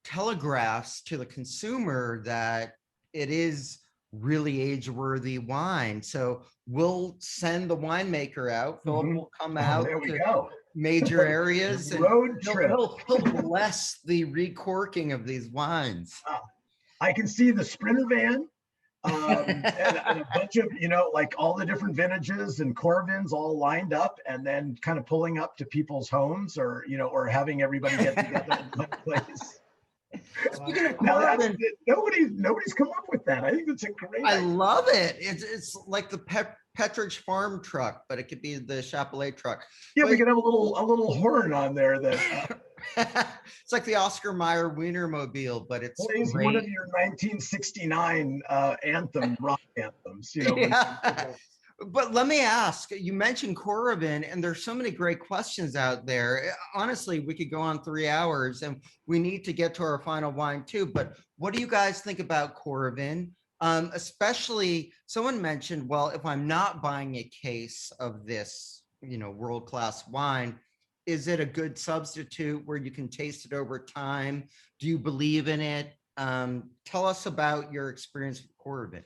telegraphs to the consumer that it is really age-worthy wine. So we'll send the winemaker out. Philip will come Oh, out there we to go. major areas and Road trip. he'll bless the recorking of these wines. I can see the Sprinter van and a bunch of, you know, like all the different vintages and Corbins all lined up and then kind of pulling up to people's homes, or, you know, or having everybody get together in one place. Speaking of Now Corbin, nobody's come up with that. I think that's a great I idea. love it. It's like the Petridge Farm truck, but it could be the Chappellet truck. Yeah, But we could have a little horn on there that it's like the Oscar Mayer Wienermobile, but it's plays one great. of your 1969 rock anthems, you know. Yeah. But let me ask, you mentioned Corbin, and there's so many great questions out there. Honestly, we could go on 3 hours and we need to get to our final wine too. But what do you guys think about Corbin? Especially someone mentioned, well, if I'm not buying a case of this, you know, world-class wine, is it a good substitute where you can taste it over time? Do you believe in it? Tell us about your experience with Corbin.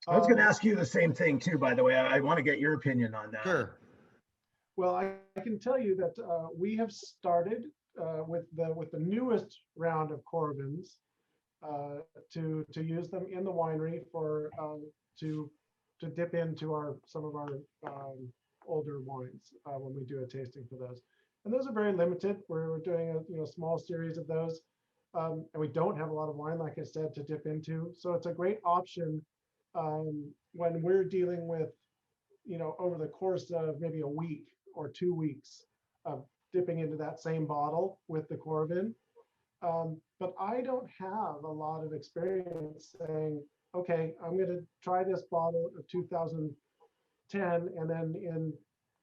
I was going to ask you the same thing too, by the way. I want to get your opinion on that. Sure. Well, I can tell you that we have started with the newest round of Corbins to use them in the winery for to dip into some of our older wines when we do a tasting for those. And those are very limited. We're doing a small series of those, and we don't have a lot of wine, like I said, to dip into. So it's a great option when we're dealing with, over the course of maybe a week or 2 weeks of dipping into that same bottle with the Corbin. But I don't have a lot of experience saying, okay, I'm going to try this bottle of 2010, and then in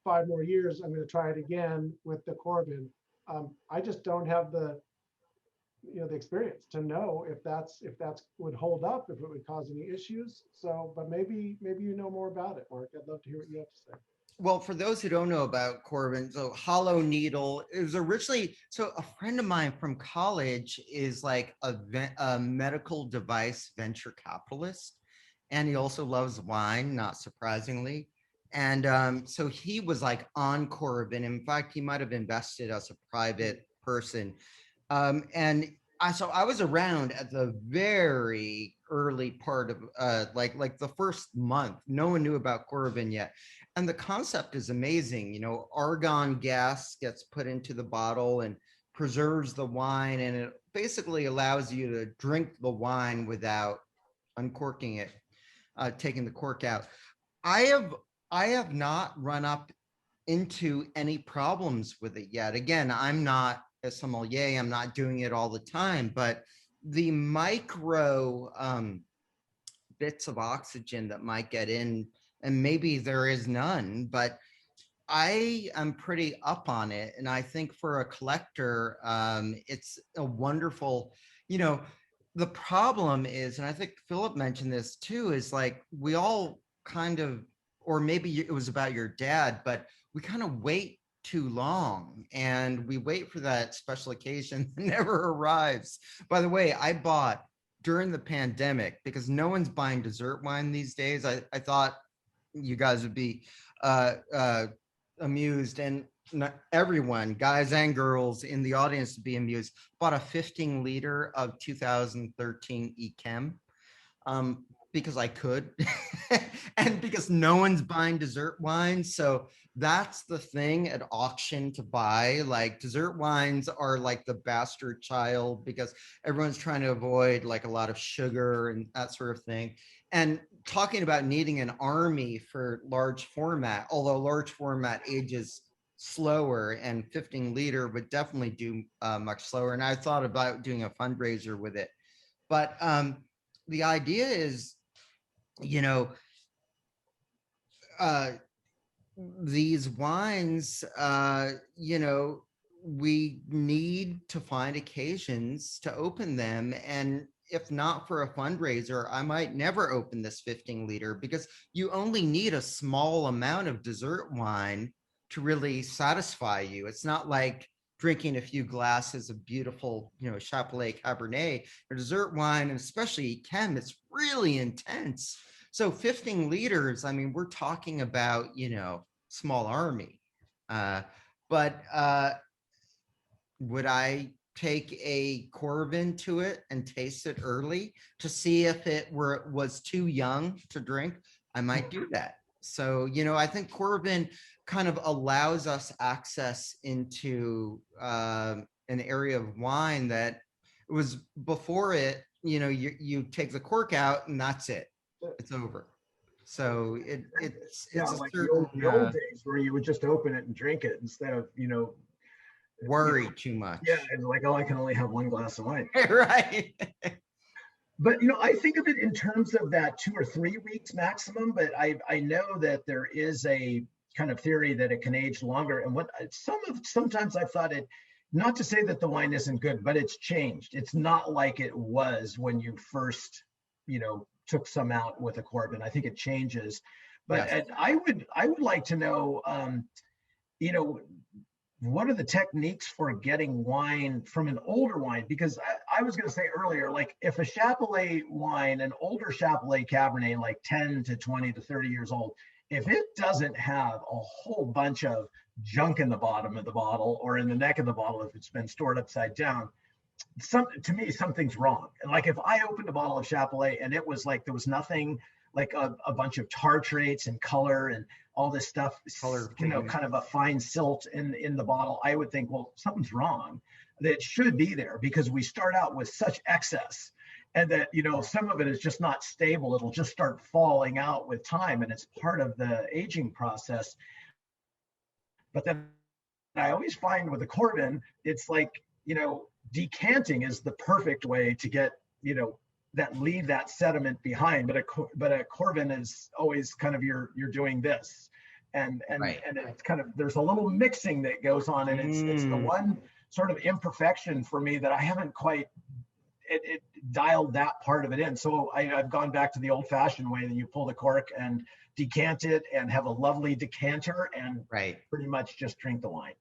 5 more years, I'm going to try it again with the Corbin. I just don't have the experience to know if that's would hold up, if it would cause any issues. So, but maybe you know more about it, Mark. I'd love to hear what you have to say. Well, for those who don't know about Corbin, so Hollow Needle, it was originally, so a friend of mine from college is like a medical device venture capitalist, and he also loves wine, not surprisingly. And so he was like on Corbin. In fact, he might have invested as a private person. And so I was around at the very early part of like the first month. No one knew about Corbin yet. And the concept is amazing. You know, argon gas gets put into the bottle and preserves the wine, and it basically allows you to drink the wine without uncorking it, taking the cork out. I have I have not run up into any problems with it yet. Again, I'm not a sommelier, I'm not doing it all the time, but the micro bits of oxygen that might get in, and maybe there is none, but I am pretty up on it. And I think for a collector, it's a wonderful, you know, the problem is, and I think Philip mentioned this too, is like we all kind of, or maybe it was about your dad, but we kind of wait too long, and we wait for that special occasion that never arrives. By the way, I bought during the pandemic, because no one's buying dessert wine these days. I thought you guys would be uh, uh, amused, and not everyone, guys and girls in the audience, to be amused. Bought a 15 liter of 2013 Echem, because I could, and because no one's buying dessert wine. So that's the thing at auction to buy. Like dessert wines are like the bastard child, because everyone's trying to avoid like a lot of sugar and that sort of thing. And talking about needing an army for large format, although large format ages slower, and 15 liter would definitely do much slower. And I thought about doing a fundraiser with it. But the idea is, you know, uh, these wines, you know, we need to find occasions to open them. And if not for a fundraiser, I might never open this 15 liter, because you only need a small amount of dessert wine to really satisfy you. It's not like drinking a few glasses of beautiful, you know, Chappellet Cabernet or dessert wine, and especially Chem, it's really intense. So 15 liters, I mean, we're talking about, you know, small army. Uh, but would I take a Corbin to it and taste it early to see if it was too young to drink? I might do that. So, you know, I think Corbin kind of allows us access into an area of wine that was before it, you know, you take the cork out and that's it. It's over. So it's Yeah, a like certain the old days where you would just open it and drink it instead of, worry too much. yeah, and like, oh, I can only have one glass of wine. Right. But I think of it in terms of that 2 or 3 weeks maximum. But I know that there is a kind of theory that it can age longer. And what sometimes I've thought it, not to say that the wine isn't good, but it's changed. It's not like it was when you first, took some out with a Corbin. I think it changes. But Yes. I would like to know, you know, what are the techniques for getting wine from an older wine? Because I was going to say earlier, like if a Chappellet wine, an older Chappellet Cabernet, like 10 to 20 to 30 years old, if it doesn't have a whole bunch of junk in the bottom of the bottle or in the neck of the bottle, if it's been stored upside down, to me, something's wrong. And like if I opened a bottle of Chappellet and it was like there was nothing, like a bunch of tartrates and color and all this stuff, Color, kind of a fine silt in the bottle, I would think, well, something's wrong. That should be there because we start out with such excess, and that some of it is just not stable. It'll just start falling out with time, and it's part of the aging process. But then I always find with the Corbin, it's like decanting is the perfect way to get that leave that sediment behind. But a Corbin is always kind of you're doing this, and right. and it's kind of, there's a little mixing that goes on, and it's the one sort of imperfection for me that I haven't quite it dialed that part of it in. So I've gone back to the old fashioned way that you pull the cork and decant it and have a lovely decanter and Right. pretty much just drink the wine.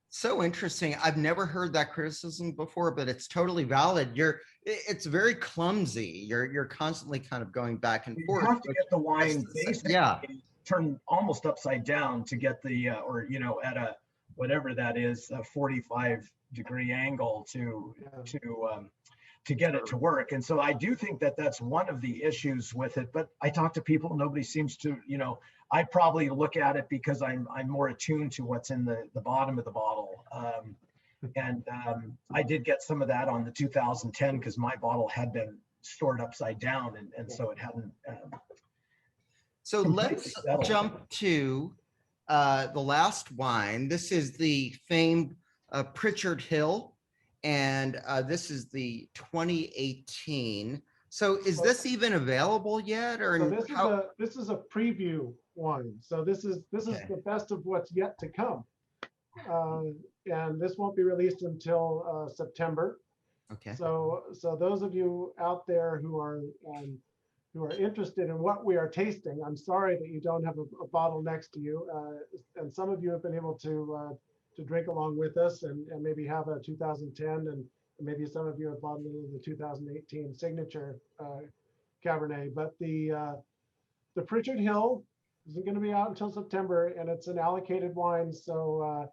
So interesting. I've never heard that criticism before, but it's totally valid. It's very clumsy. You're constantly kind of going back and forth. You have to get the wine basically yeah. turned almost upside down to get the, or, you know, at a, whatever that is, a 45-degree angle to get it to work. And so I do think that that's one of the issues with it, but I talk to people, nobody seems to, you know, I probably look at it because I'm more attuned to what's in the bottom of the bottle. I did get some of that on the 2010 because my bottle had been stored upside down, and so it hadn't. So let's jump to the last wine. This is the famed Pritchard Hill, and this is the 2018. So is this even available yet, or so this is a preview wine? So this is the best of what's yet to come, and this won't be released until September. Okay. So those of you out there who are interested in what we are tasting, I'm sorry that you don't have a bottle next to you, and some of you have been able to drink along with us and maybe have a 2010, and maybe some of you have bought a little of the 2018 signature Cabernet. But the Pritchard Hill isn't going to be out until September, and it's an allocated wine, so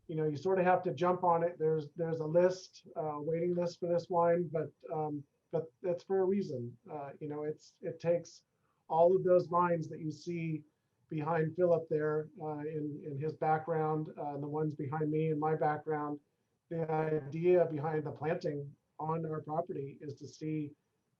you know, you sort of have to jump on it. There's a list, waiting list for this wine, but that's for a reason. You know, it takes all of those vines that you see behind Phillip there in his background, and the ones behind me in my background. The idea behind the planting on our property is to see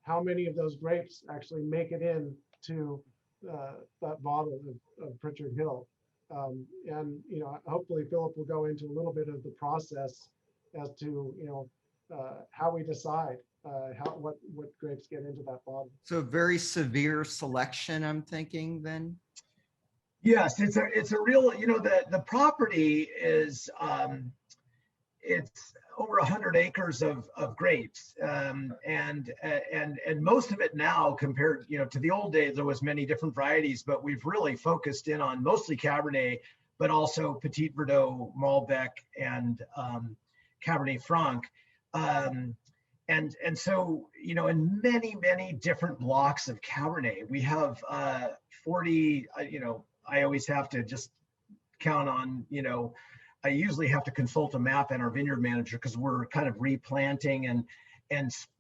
how many of those grapes actually make it in to that bottle of Pritchard Hill. And, you know, hopefully Phillip will go into a little bit of the process as to, you know, how we decide what grapes get into that bottle. So a very severe selection, I'm thinking then. Yes, it's a real, you know, the property is, it's over 100 acres of grapes, and most of it now, compared, you know, to the old days, there was many different varieties, but we've really focused in on mostly Cabernet, but also Petit Verdot, Malbec, and Cabernet Franc, and so, you know, in many different blocks of Cabernet, we have 40. You know, I always have to just count on, you know, I usually have to consult a map and our vineyard manager because we're kind of replanting and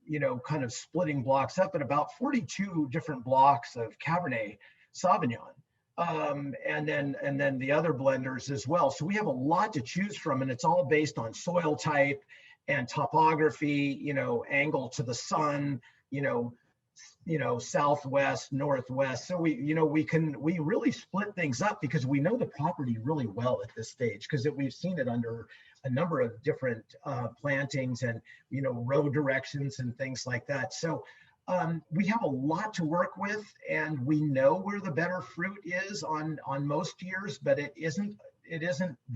you know, kind of splitting blocks up at about 42 different blocks of Cabernet Sauvignon, and then the other blenders as well. So we have a lot to choose from, and it's all based on soil type and topography, you know, angle to the sun, you know, southwest, northwest. So we really split things up because we know the property really well at this stage, because we've seen it under a number of different plantings and, you know, row directions and things like that. So we have a lot to work with, and we know where the better fruit is on most years, but it isn't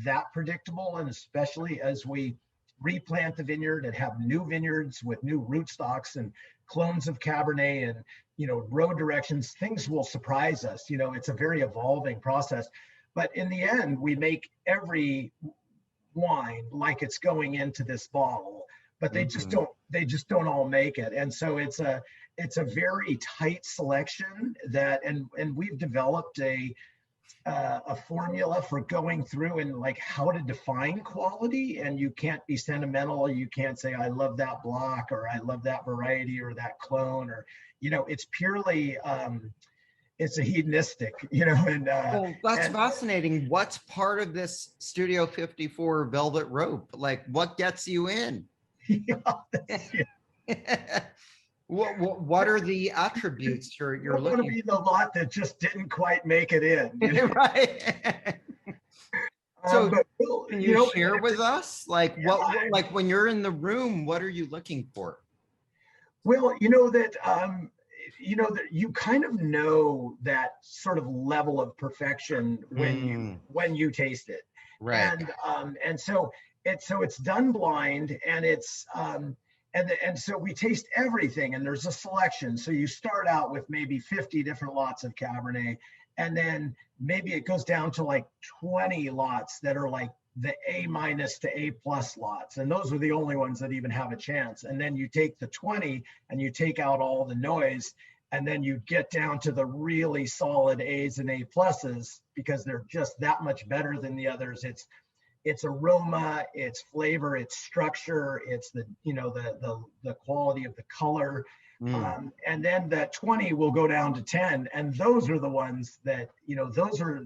that predictable. And especially as we replant the vineyard and have new vineyards with new rootstocks and clones of Cabernet and, you know, row directions, things will surprise us. You know, it's a very evolving process, but in the end, we make every wine like it's going into this bottle, but they just don't all make it. And so it's a very tight selection that, and we've developed a formula for going through and like how to define quality. And you can't be sentimental. You can't say, I love that block, or I love that variety, or that clone, or, you know, it's purely, it's a hedonistic, you know, and well, that's fascinating. What's part of this Studio 54 velvet rope? Like, what gets you in? What are the attributes you're looking for? Want to be the lot that just didn't quite make it in, you know? Right. So can you share with us, like, like when you're in the room, what are you looking for? Well, you know that you kind of know that sort of level of perfection when you taste it, right? And so it's done blind, and and so we taste everything, and there's a selection. So you start out with maybe 50 different lots of Cabernet, and then maybe it goes down to like 20 lots that are like the A- to A+ lots. And those are the only ones that even have a chance. And then you take the 20 and you take out all the noise, and then you get down to the really solid A's and A+, because they're just that much better than the others. It's aroma, it's flavor, it's structure, it's the, you know, the quality of the color. And then that 20 will go down to 10. And those are the ones that, you know,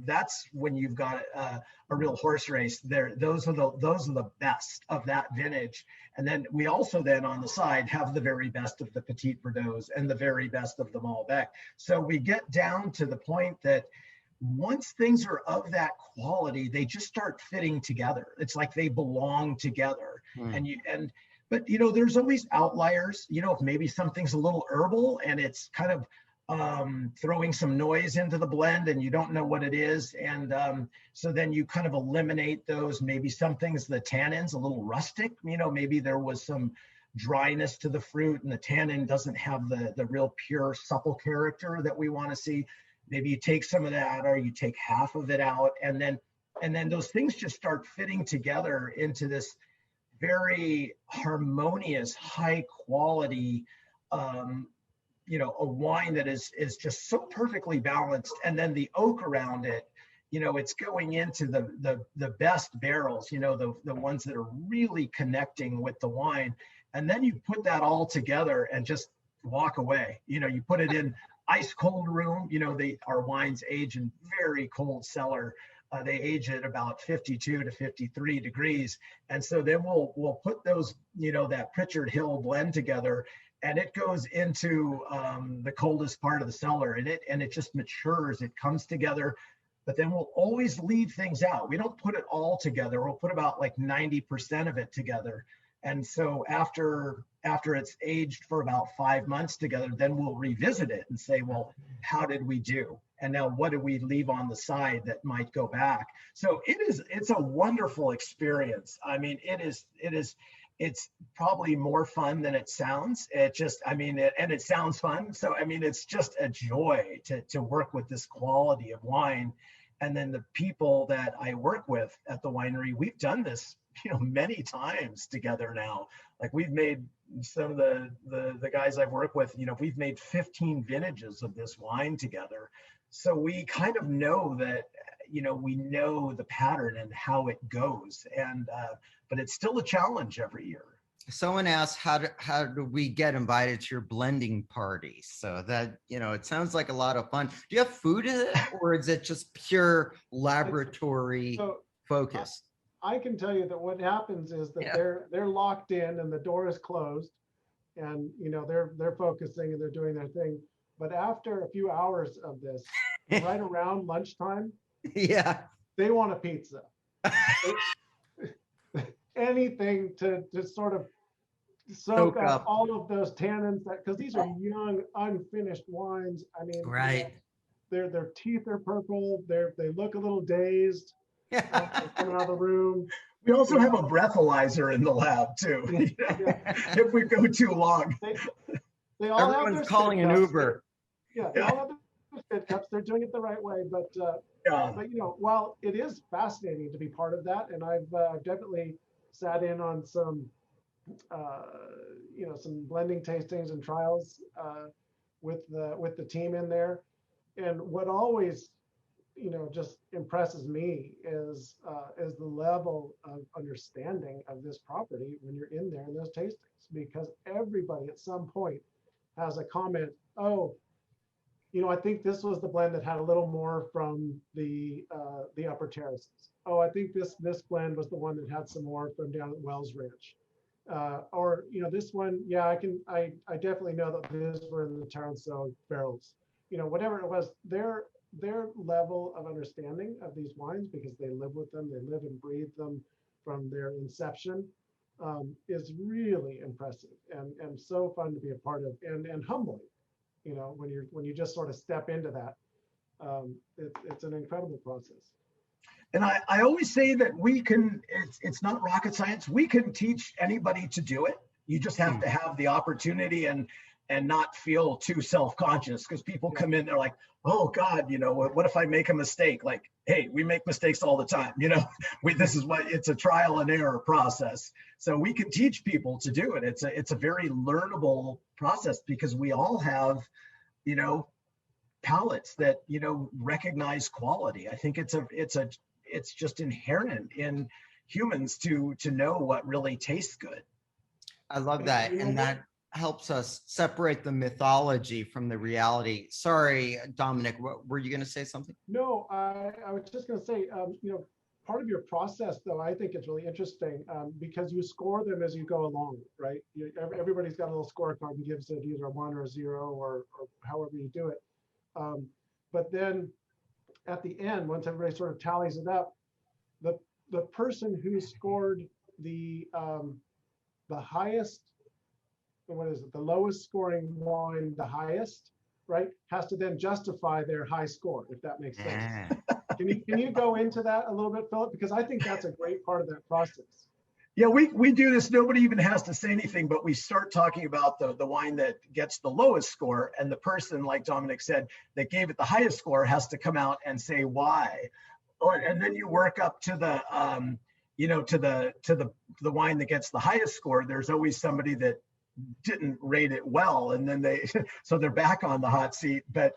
that's when you've got a real horse race there. Those are the best of that vintage. And then we also then on the side have the very best of the Petit Verdot and the very best of the Malbec. So we get down to the point that once things are of that quality, they just start fitting together. It's like they belong together. But you know, there's always outliers. You know, if maybe something's a little herbal and it's kind of throwing some noise into the blend and you don't know what it is. And so then you kind of eliminate those. Maybe something's the tannins a little rustic. You know, maybe there was some dryness to the fruit and the tannin doesn't have the real pure supple character that we want to see. Maybe you take some of that or you take half of it out, and then those things just start fitting together into this very harmonious, high quality, you know, a wine that is just so perfectly balanced. And then the oak around it, you know, it's going into the best barrels, you know, the ones that are really connecting with the wine. And then you put that all together and just walk away. You know, you put it in ice cold room. You know, our wines age in very cold cellar. They age at about 52 to 53 degrees. And so then we'll put those, you know, that Pritchard Hill blend together, and it goes into the coldest part of the cellar, and it just matures. It comes together, but then we'll always leave things out. We don't put it all together. We'll put about like 90% of it together. And so after it's aged for about 5 months together, then we'll revisit it and say, well, how did we do? And now what did we leave on the side that might go back? So it's a wonderful experience. I mean, it's probably more fun than it sounds. And it sounds fun. So, I mean, it's just a joy to work with this quality of wine. And then the people that I work with at the winery, we've done this, you know, many times together now. Like we've made some of the guys I've worked with, you know, we've made 15 vintages of this wine together. So we kind of know that, you know, we know the pattern and how it goes. And, but it's still a challenge every year. Someone asked, how do we get invited to your blending party? So that, you know, it sounds like a lot of fun. Do you have food in it, or is it just pure laboratory focus? I can tell you that what happens is that they're locked in and the door is closed, and you know they're focusing and they're doing their thing. But after a few hours of this, right around lunchtime, they want a pizza. Anything to sort of soak up all of those tannins, because these are young, unfinished wines. I mean, right. You know, their teeth are purple. They look a little dazed. Coming out of the room. We also have a breathalyzer in the lab too. If we go too long. They all Everyone's have calling an Uber. They all have their spit cups. They're doing it the right way. But you know, while it is fascinating to be part of that, and I've definitely sat in on some you know, some blending tastings and trials with the team in there. And what always, you know, just impresses me is the level of understanding of this property when you're in there in those tastings, because everybody at some point has a comment. Oh, you know, I think this was the blend that had a little more from the upper terraces. Oh, I think this blend was the one that had some more from down at Wells Ridge. Or, you know, this one, I definitely know that these were in the Tarranceau barrels. You know, whatever it was, their level of understanding of these wines, because they live with them, they live and breathe them from their inception, is really impressive and so fun to be a part of, and humbling. You know, when you just sort of step into that, it's an incredible process. And I always say that we can, it's not rocket science. We can teach anybody to do it. You just have to have the opportunity and not feel too self-conscious, because people come in, they're like, oh God, what if I make a mistake? Like, hey, we make mistakes all the time. This is what, it's a trial and error process. So we can teach people to do it. It's a very learnable process, because we all have, palates that, recognize quality. I think it's just inherent in humans to know what really tastes good. I love that. And that helps us separate the mythology from the reality. Sorry, Dominic, what were you going to say something? No, I was just going to say, part of your process, though, I think it's really interesting, because you score them as you go along, right? Everybody's got a little scorecard and gives it either a 1 or a 0 or however you do it. But then at the end, once everybody sort of tallies it up, the person who scored the highest, the lowest scoring wine, the highest, right, has to then justify their high score, if that makes sense. Can you go into that a little bit, Philip? Because I think that's a great part of that process. Yeah, we do this. Nobody even has to say anything, but we start talking about the wine that gets the lowest score, and the person, like Dominic said, that gave it the highest score has to come out and say why. And then you work up to the the wine that gets the highest score. There's always somebody that didn't rate it well, and then so they're back on the hot seat. But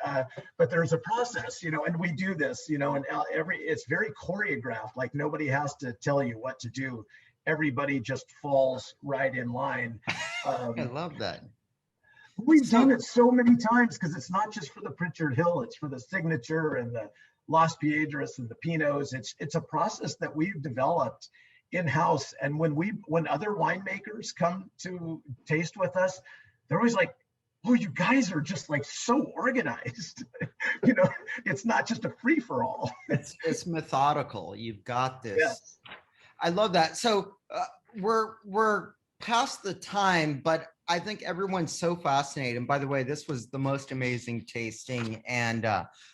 there's a process, and we do this, and it's very choreographed. Like, nobody has to tell you what to do. Everybody just falls right in line. I love that. We've done it so many times, because it's not just for the Pritchard Hill, it's for the Signature and the Las Piedras and the Pinots. It's a process that we've developed in-house. And when other winemakers come to taste with us, they're always like, oh, you guys are just like so organized. It's not just a free-for-all. It's methodical. You've got this. Yes. I love that. So we're past the time, but I think everyone's so fascinated. And by the way, this was the most amazing tasting, and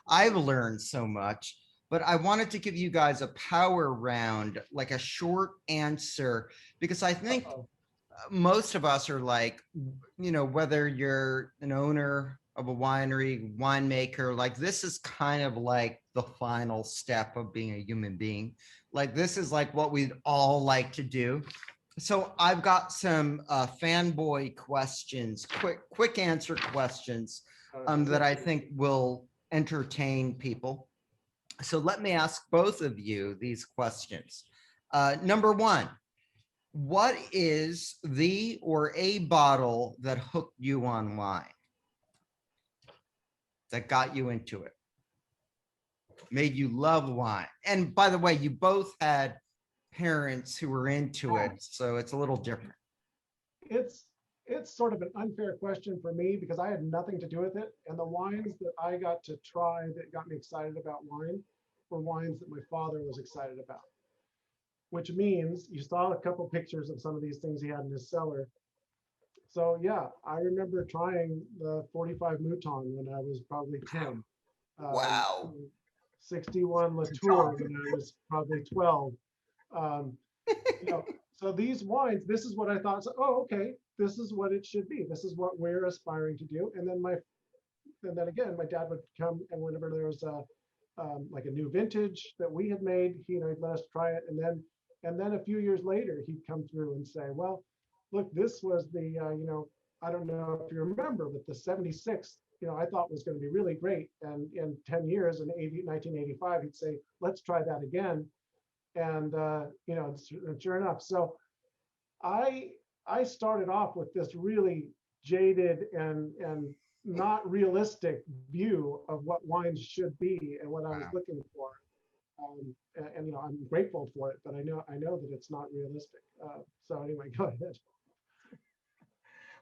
I've learned so much. But I wanted to give you guys a power round, like a short answer, because I think most of us are like, whether you're an owner of a winery, winemaker, like this is kind of like the final step of being a human being. Like, this is like what we'd all like to do. So I've got some fanboy questions, quick answer questions that I think will entertain people. So let me ask both of you these questions. Number one, what is the or a bottle that hooked you on wine? That got you into it? Made you love wine? And by the way, you both had parents who were into it, so it's a little different. It's sort of an unfair question for me, because I had nothing to do with it, and the wines that I got to try that got me excited about wine were wines that my father was excited about, which means you saw a couple pictures of some of these things he had in his cellar. So yeah, I remember trying the 45 Mouton when I was probably 10. Wow. 61 Latour when I was probably 12. So these wines, this is what I thought. So, oh, okay, this is what it should be. This is what we're aspiring to do. And then again, my dad would come, and whenever there was like a new vintage that we had made, he'd let us try it. And then a few years later, he'd come through and say, well, look, this was the, I don't know if you remember, but the 76, I thought was going to be really great. And in 10 years, in 1985, he'd say, let's try that again. And, sure enough. So I started off with this really jaded and not realistic view of what wines should be and what I was looking for. And I'm grateful for it, but I know that it's not realistic. So anyway, go ahead.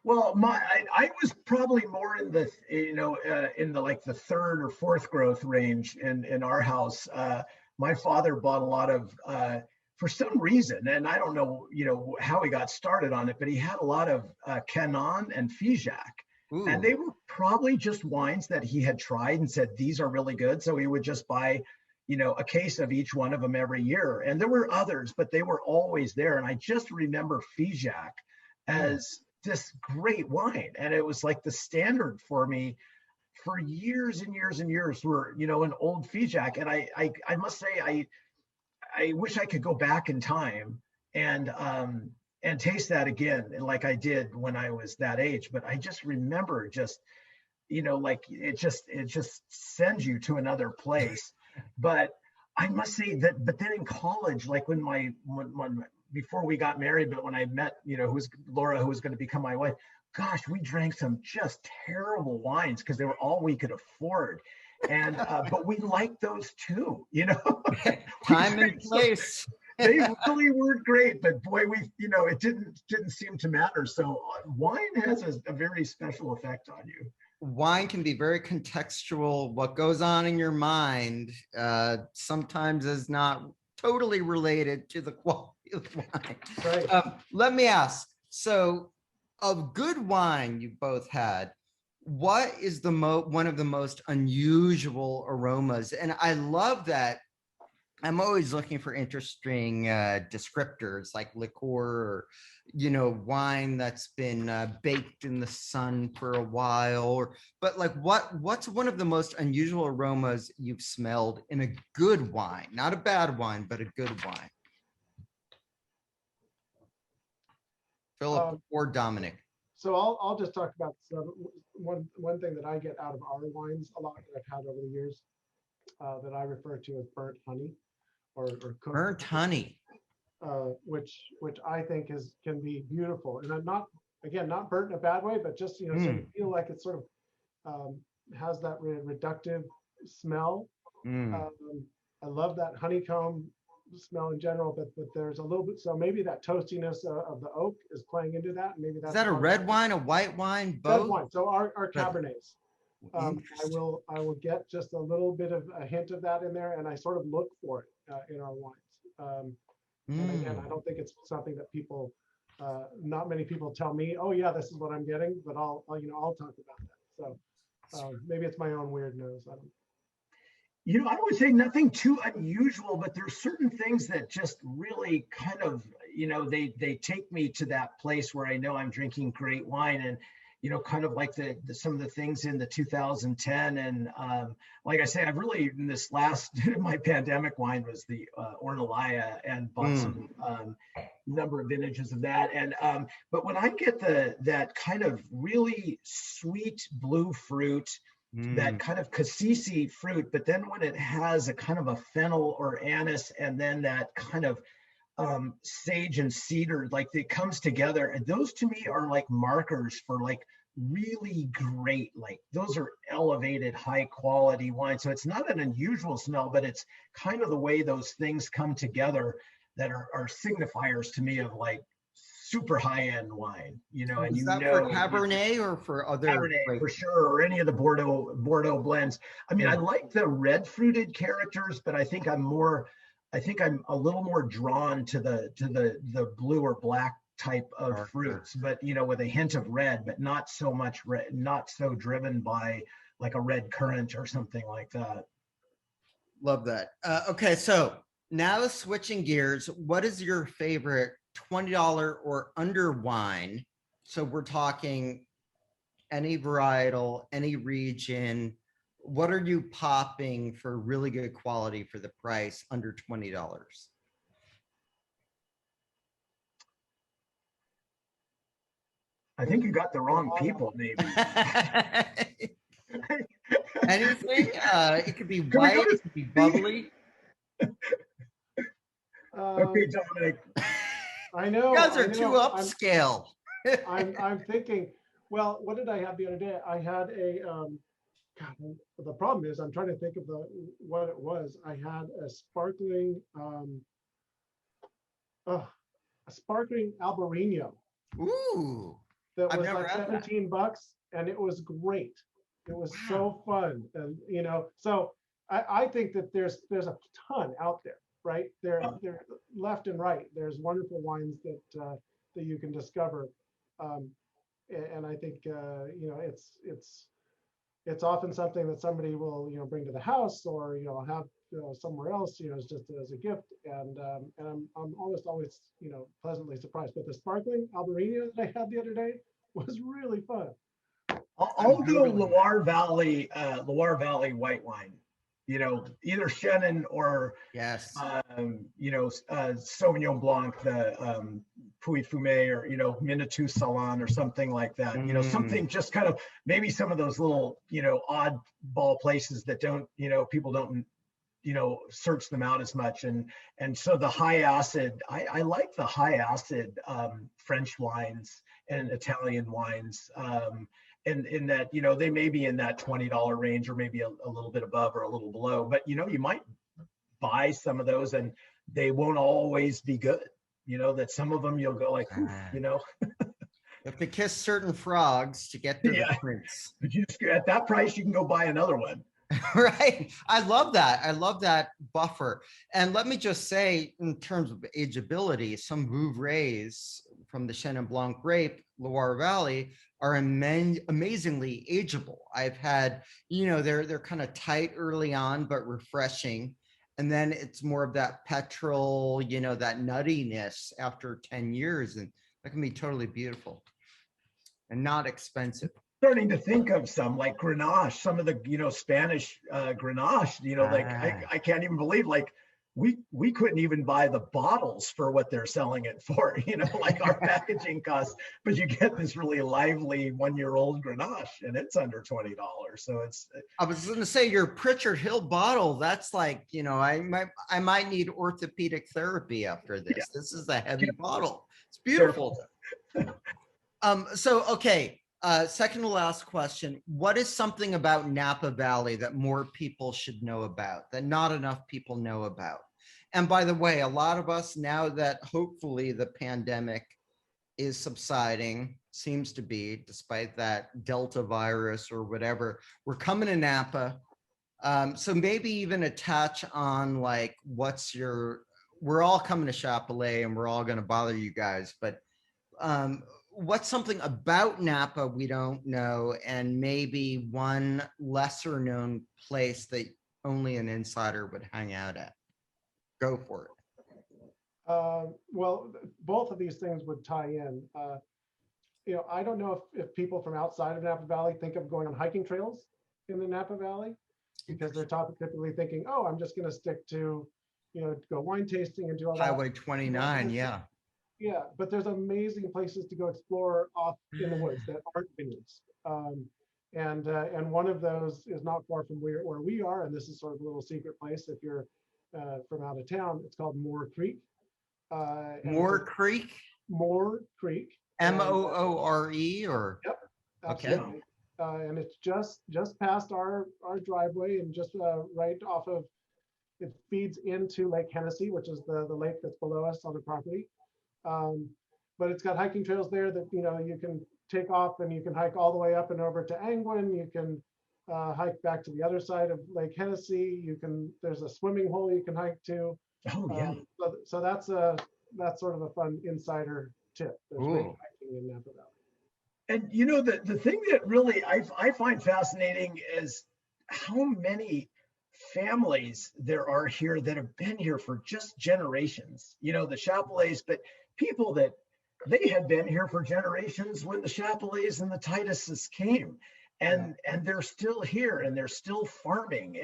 Well, I was probably more in the in the like the third or fourth growth range in our house. My father bought a lot of for some reason, and I don't know how he got started on it, but he had a lot of Canon and Figeac. Ooh. And they were probably just wines that he had tried and said these are really good. So he would just buy a case of each one of them every year. And there were others, but they were always there. And I just remember Figeac as this great wine. And it was like the standard for me for years and years and years, were, you know, an old Figeac. And I must say, I wish I could go back in time and taste that again, like I did when I was that age. But I just remember just, you know, like it just sends you to another place. But I must say that, but then in college, like when before we got married, but when I met, you know, Laura, who was going to become my wife, gosh, we drank some just terrible wines because they were all we could afford. And but we liked those too, you know. Time and place. They really weren't great, but boy, you know, it didn't seem to matter. So wine has a very special effect on you. Wine can be very contextual. What goes on in your mind sometimes is not totally related to the quality of wine. Right. Let me ask, so of good wine you both had, what is the one of the most unusual aromas? And I love that. I'm always looking for interesting descriptors like liqueur, or, you know, wine that's been baked in the sun for a while. But like, what's one of the most unusual aromas you've smelled in a good wine? Not a bad wine, but a good wine. Phillip or Dominic? So I'll just talk about one thing that I get out of our wines a lot that I've had over the years that I refer to as burnt honey. Or cooked, burnt honey, which I think can be beautiful, and I'm not burnt in a bad way, but just, you know, sort of feel like it sort of has that reductive smell. I love that honeycomb smell in general, but there's a little bit, so maybe that toastiness of the oak is playing into that. Maybe that's, is that a red wine, a white wine, both? Red wine. So our Cabernets. I will get just a little bit of a hint of that in there, and I sort of look for it in our wines. And again, I don't think it's something that people, not many people tell me, oh yeah, this is what I'm getting, but I'll talk about that. So maybe it's my own weird nose. I don't. You know, I would say nothing too unusual, but there's certain things that just really kind of, you know, they take me to that place where I know I'm drinking great wine. And you know, kind of like some of the things in the 2010. And like I say, I've really, in this last, my pandemic wine was the Ornellaia, and bought some number of vintages of that. And but when I get that kind of really sweet blue fruit, that kind of cassis fruit, but then when it has a kind of a fennel or anise, and then that kind of sage and cedar, like it comes together, and those to me are like markers for like really great, like those are elevated high quality wine. So it's not an unusual smell, but it's kind of the way those things come together that are signifiers to me of like super high-end wine, you know. And is that for Cabernet or for other? Cabernet for sure, or any of the Bordeaux blends. I mean, I like the red fruited characters, but I think I'm a little more drawn to the blue or black type of fruits, but you know, with a hint of red, but not so much red, not so driven by like a red currant or something like that. Love that. Okay, so now switching gears, what is your favorite $20 or under wine? So we're talking any varietal, any region. What are you popping for really good quality for the price under $20? I think you got the wrong people, maybe. Anything? It could be white, it could be bubbly. Okay, Dominic. I know. You guys are too upscale. I'm thinking, well, what did I have the other day? I had a, God, the problem is I'm trying to think of what it was. I had a sparkling, Albarino. Ooh. That was like $17, and it was great. It was so fun, and you know, so I think that there's a ton out there, right? They're left and right. There's wonderful wines that you can discover, and I think you know, it's often something that somebody will, you know, bring to the house, or you know, have somewhere else, you know, just as a gift, and I'm almost always, you know, pleasantly surprised. But the sparkling Albarino that I had the other day was really fun. I'll go Totally. Loire Valley white wine. You know, either Chenin or Yes. Sauvignon Blanc, the Puy Fumé, or Minatou Salon or something like that. Something just kind of maybe some of those little oddball places that don't people don't search them out as much, and so the high acid. I like the high acid French wines and Italian wines. And in that, they may be in that $20 range, or maybe a little bit above or a little below, but you might buy some of those and they won't always be good. That some of them you'll go like, oof, You have to kiss certain frogs to get to the prince. But at that price, you can go buy another one. Right. I love that. I love that buffer. And let me just say, in terms of ageability, some Vouvrays from the Chenin Blanc grape, Loire Valley, are amazingly ageable. I've had, they're kind of tight early on, but refreshing. And then it's more of that petrol, that nuttiness after 10 years. And that can be totally beautiful and not expensive. Starting to think of some like Grenache, some of the Spanish Grenache, like I can't even believe, like we couldn't even buy the bottles for what they're selling it for, like our packaging costs, but you get this really lively 1-year-old Grenache and it's under $20. So I was going to say your Pritchard Hill bottle, that's like, I might need orthopedic therapy after this. Yeah. This is a heavy bottle. It's beautiful. Okay. Second to last question. What is something about Napa Valley that more people should know about, that not enough people know about? And by the way, a lot of us, now that hopefully the pandemic is subsiding, seems to be, despite that Delta virus or whatever, we're coming to Napa. So maybe even attach on like, we're all coming to Chappellet and we're all going to bother you guys, but what's something about Napa we don't know, and maybe one lesser known place that only an insider would hang out at? Go for it. Well, both of these things would tie in. I don't know if people from outside of Napa Valley think of going on hiking trails in the Napa Valley, because they're typically thinking, oh, I'm just going to stick to, go wine tasting and do all that. Highway 29, yeah. Yeah, but there's amazing places to go explore off in the woods that aren't vineyards. And one of those is not far from where we are, and this is sort of a little secret place if you're from out of town. It's called Moore Creek. Moore Creek? Moore Creek. Moore, or? Yep. Absolutely. Okay. And it's just past our driveway, and just right off of, it feeds into Lake Hennessy, which is the lake that's below us on the property. But it's got hiking trails there that you can take off, and you can hike all the way up and over to Angwin. You can hike back to the other side of Lake Hennessy. There's a swimming hole you can hike to. Oh yeah. So that's sort of a fun insider tip. There's great hiking in Napa Valley. And the thing that really I find fascinating is how many families there are here that have been here for just generations. The Chappellets, but people that they had been here for generations when the Chappellets and the Tituses came, and they're still here, and they're still farming,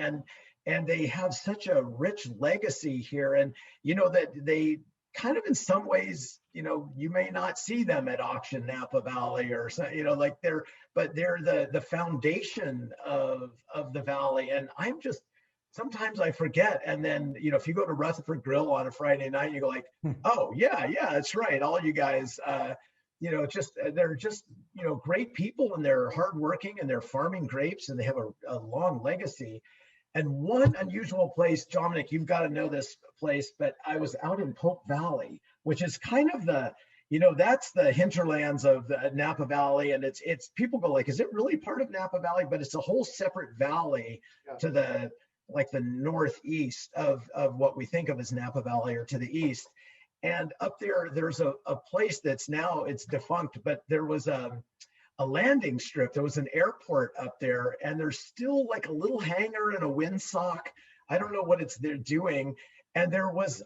and they have such a rich legacy here, and that they kind of, in some ways, you may not see them at Auction Napa Valley or like they're the foundation of the valley. And I'm just, sometimes I forget. And then, if you go to Rutherford Grill on a Friday night, you go like, oh yeah, that's right. All you guys, they're just, great people, and they're hardworking, and they're farming grapes, and they have a long legacy. And one unusual place, Dominic, you've got to know this place, but I was out in Polk Valley, which is kind of the, that's the hinterlands of the Napa Valley. And it's people go like, is it really part of Napa Valley? But it's a whole separate valley to the northeast of what we think of as Napa Valley, or to the east. And up there's a place that's now, it's defunct, but there was a landing strip. There was an airport up there, and there's still like a little hangar and a windsock. I don't know what they're doing. And there was,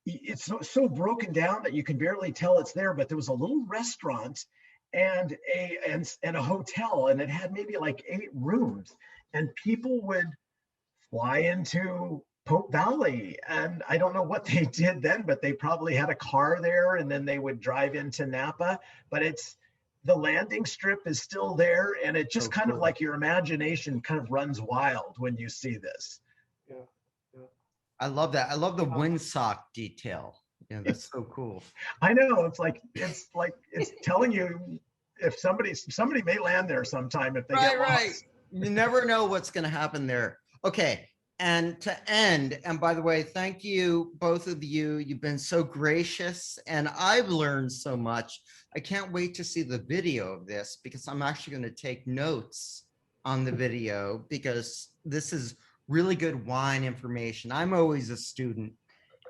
it's so broken down that you can barely tell it's there, but there was a little restaurant, and a hotel, and it had maybe like 8 rooms, and people would fly into Pope Valley. And I don't know what they did then, but they probably had a car there, and then they would drive into Napa. But the landing strip is still there, and it just kind of like your imagination kind of runs wild when you see this. Yeah. I love that. I love the windsock detail. Yeah, that's so cool. I know, it's like it's telling you if somebody may land there sometime if they get lost. You never know what's going to happen there. Okay. And to end, and by the way, thank you, both of you. You've been so gracious, and I've learned so much. I can't wait to see the video of this, because I'm actually going to take notes on the video, because this is really good wine information. I'm always a student,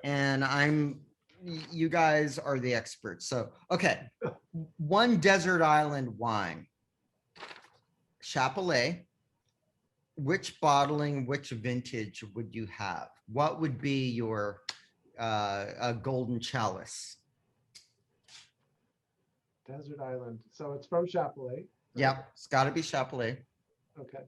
and you guys are the experts. So, okay. One desert island wine, Chappellet. Which bottling, which vintage would you have? What would be your golden chalice? Desert Island. So it's from Chappellet. Right? Yep, it's got to be Chappellet. Okay.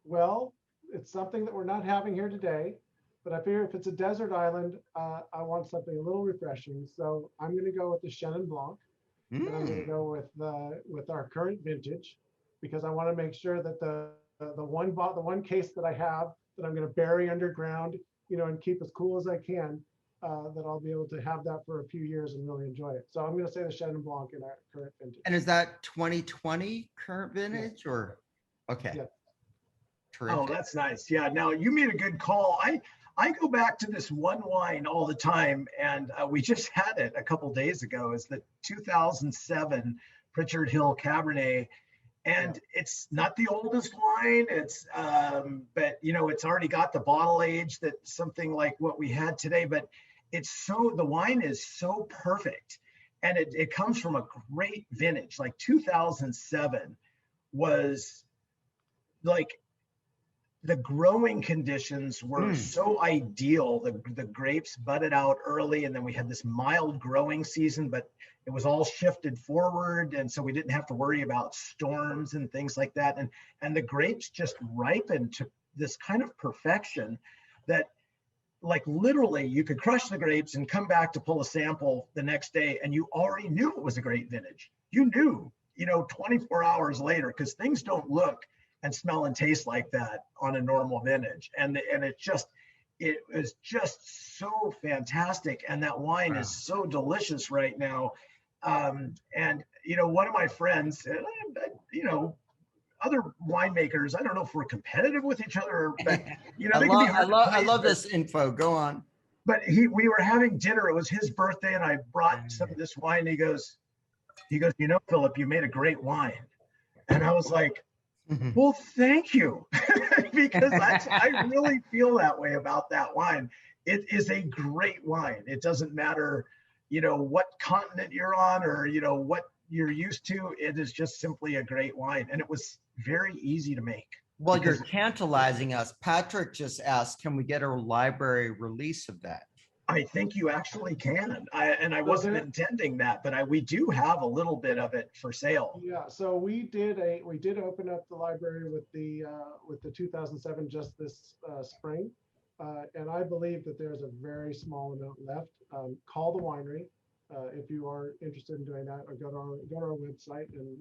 Well, it's something that we're not having here today, but I figure if it's a desert island, I want something a little refreshing. So I'm going to go with the Chenin Blanc, and I'm going to go with our current vintage, because I want to make sure that the one case that I have that I'm going to bury underground, and keep as cool as I can, that I'll be able to have that for a few years and really enjoy it. So I'm going to say the Chenin Blanc in our current vintage. And is that 2020 current vintage, or? Okay. Yeah. Terrific. Oh, that's nice. Yeah. Now you made a good call. I go back to this one wine all the time, and we just had it a couple days ago. It's the 2007 Pritchard Hill Cabernet. And it's not the oldest wine. It's, but it's already got the bottle age that something like what we had today. But the wine is so perfect, and it comes from a great vintage. Like 2007 was like, the growing conditions were so ideal. The grapes budded out early, and then we had this mild growing season, but it was all shifted forward. And so we didn't have to worry about storms and things like that. And the grapes just ripened to this kind of perfection that, like, literally you could crush the grapes and come back to pull a sample the next day, and you already knew it was a great vintage. You knew, 24 hours later, because things don't look and smell and taste like that on a normal vintage. And it was just so fantastic. And that wine is so delicious right now. And one of my friends, other winemakers, I don't know if we're competitive with each other, but I love this info. Go on. But we were having dinner. It was his birthday, and I brought some of this wine. And he goes, Philip, you made a great wine. And I was like, well, thank you, because I really feel that way about that wine. It is a great wine. It doesn't matter, what continent you're on, or, what you're used to. It is just simply a great wine. And it was very easy to make. Well, you're tantalizing us. Patrick just asked, can we get a library release of that? I think you actually can. I wasn't intending that, but we do have a little bit of it for sale. Yeah, so we did open up the library with the 2007 just this spring, and I believe that there's a very small amount left. Call the winery if you are interested in doing that, or go to our website. And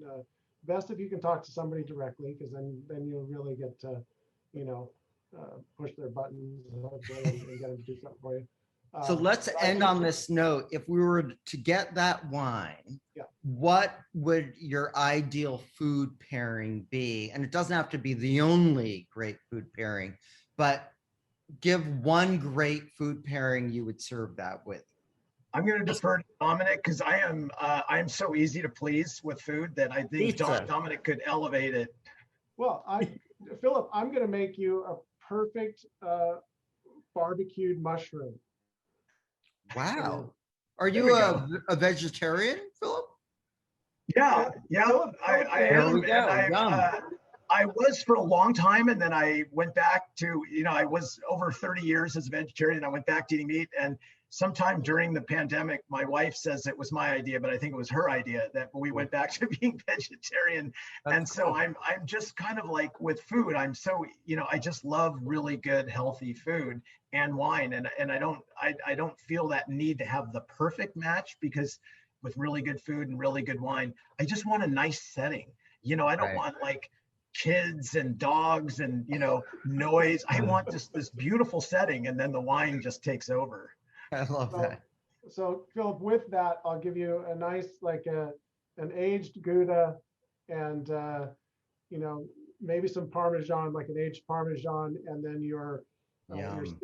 best if you can talk to somebody directly, because then you'll really get to push their buttons and get them to do something for you. So let's end on this note. If we were to get that wine, what would your ideal food pairing be? And it doesn't have to be the only great food pairing, but give one great food pairing you would serve that with. I'm going to defer to Dominic, because I'm so easy to please with food that I think Dominic could elevate it. Well, Philip, I'm going to make you a perfect barbecued mushroom. Wow. Are you a vegetarian, Philip? Yeah. I am. I was for a long time, and then I went back to, I was over 30 years as a vegetarian. I went back to eating meat, and sometime during the pandemic, my wife says it was my idea, but I think it was her idea that we went back to being vegetarian. And so I'm just kind of like with food, I'm so, I just love really good, healthy food and wine. And I don't feel that need to have the perfect match, because with really good food and really good wine, I just want a nice setting. I don't want like kids and dogs and, noise. I want just this beautiful setting, and then the wine just takes over. I love that. So Philip, with that, I'll give you a nice, like an aged Gouda and, maybe some Parmesan, like an aged Parmesan, and then your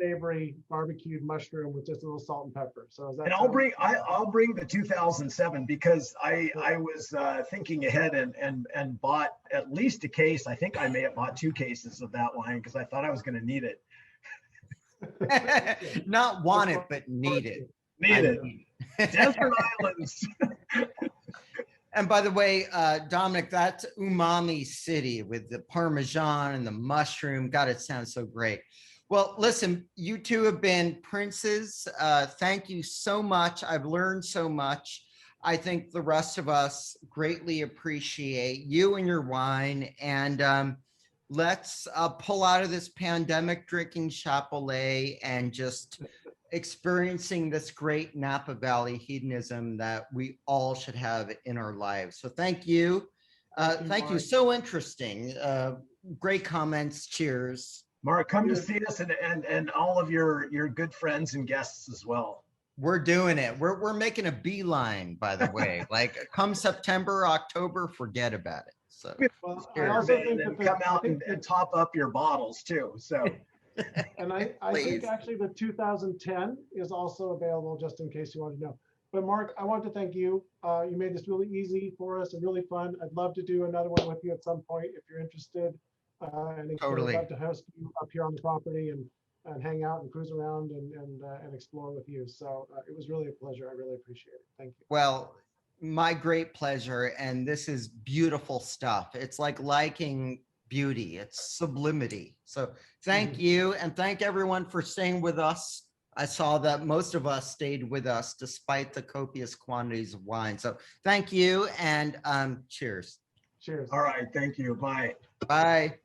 savory barbecued mushroom with just a little salt and pepper. So is that? And I'll bring the 2007, because I was thinking ahead and bought at least a case. I think I may have bought 2 cases of that wine because I thought I was going to need it. Not want it, but need it. Need it. Desert Islands. And by the way, Dominic, that's Umami City with the Parmesan and the mushroom. God, it sounds so great. Well, listen, you two have been princes. Thank you so much. I've learned so much. I think the rest of us greatly appreciate you and your wine. And let's pull out of this pandemic drinking Chappellet and just experiencing this great Napa Valley hedonism that we all should have in our lives. So thank you. Thank you. So interesting. Great comments. Cheers. Mark, come to see us and all of your good friends and guests as well. We're doing it. We're making a beeline, by the way. Like come September, October, forget about it. So well, I also think that come out and top up your bottles too. So and I think actually the 2010 is also available, just in case you want to know. But Mark, I want to thank you. You made this really easy for us and really fun. I'd love to do another one with you at some point if you're interested. And totally. I'd love to host you up here on the property and hang out and cruise around and explore with you. So it was really a pleasure. I really appreciate it. Thank you. Well, my great pleasure. And this is beautiful stuff. It's like liking beauty. It's sublimity. So thank you. And thank everyone for staying with us. I saw that most of us stayed with us despite the copious quantities of wine. So thank you and cheers. Cheers. All right. Thank you. Bye. Bye.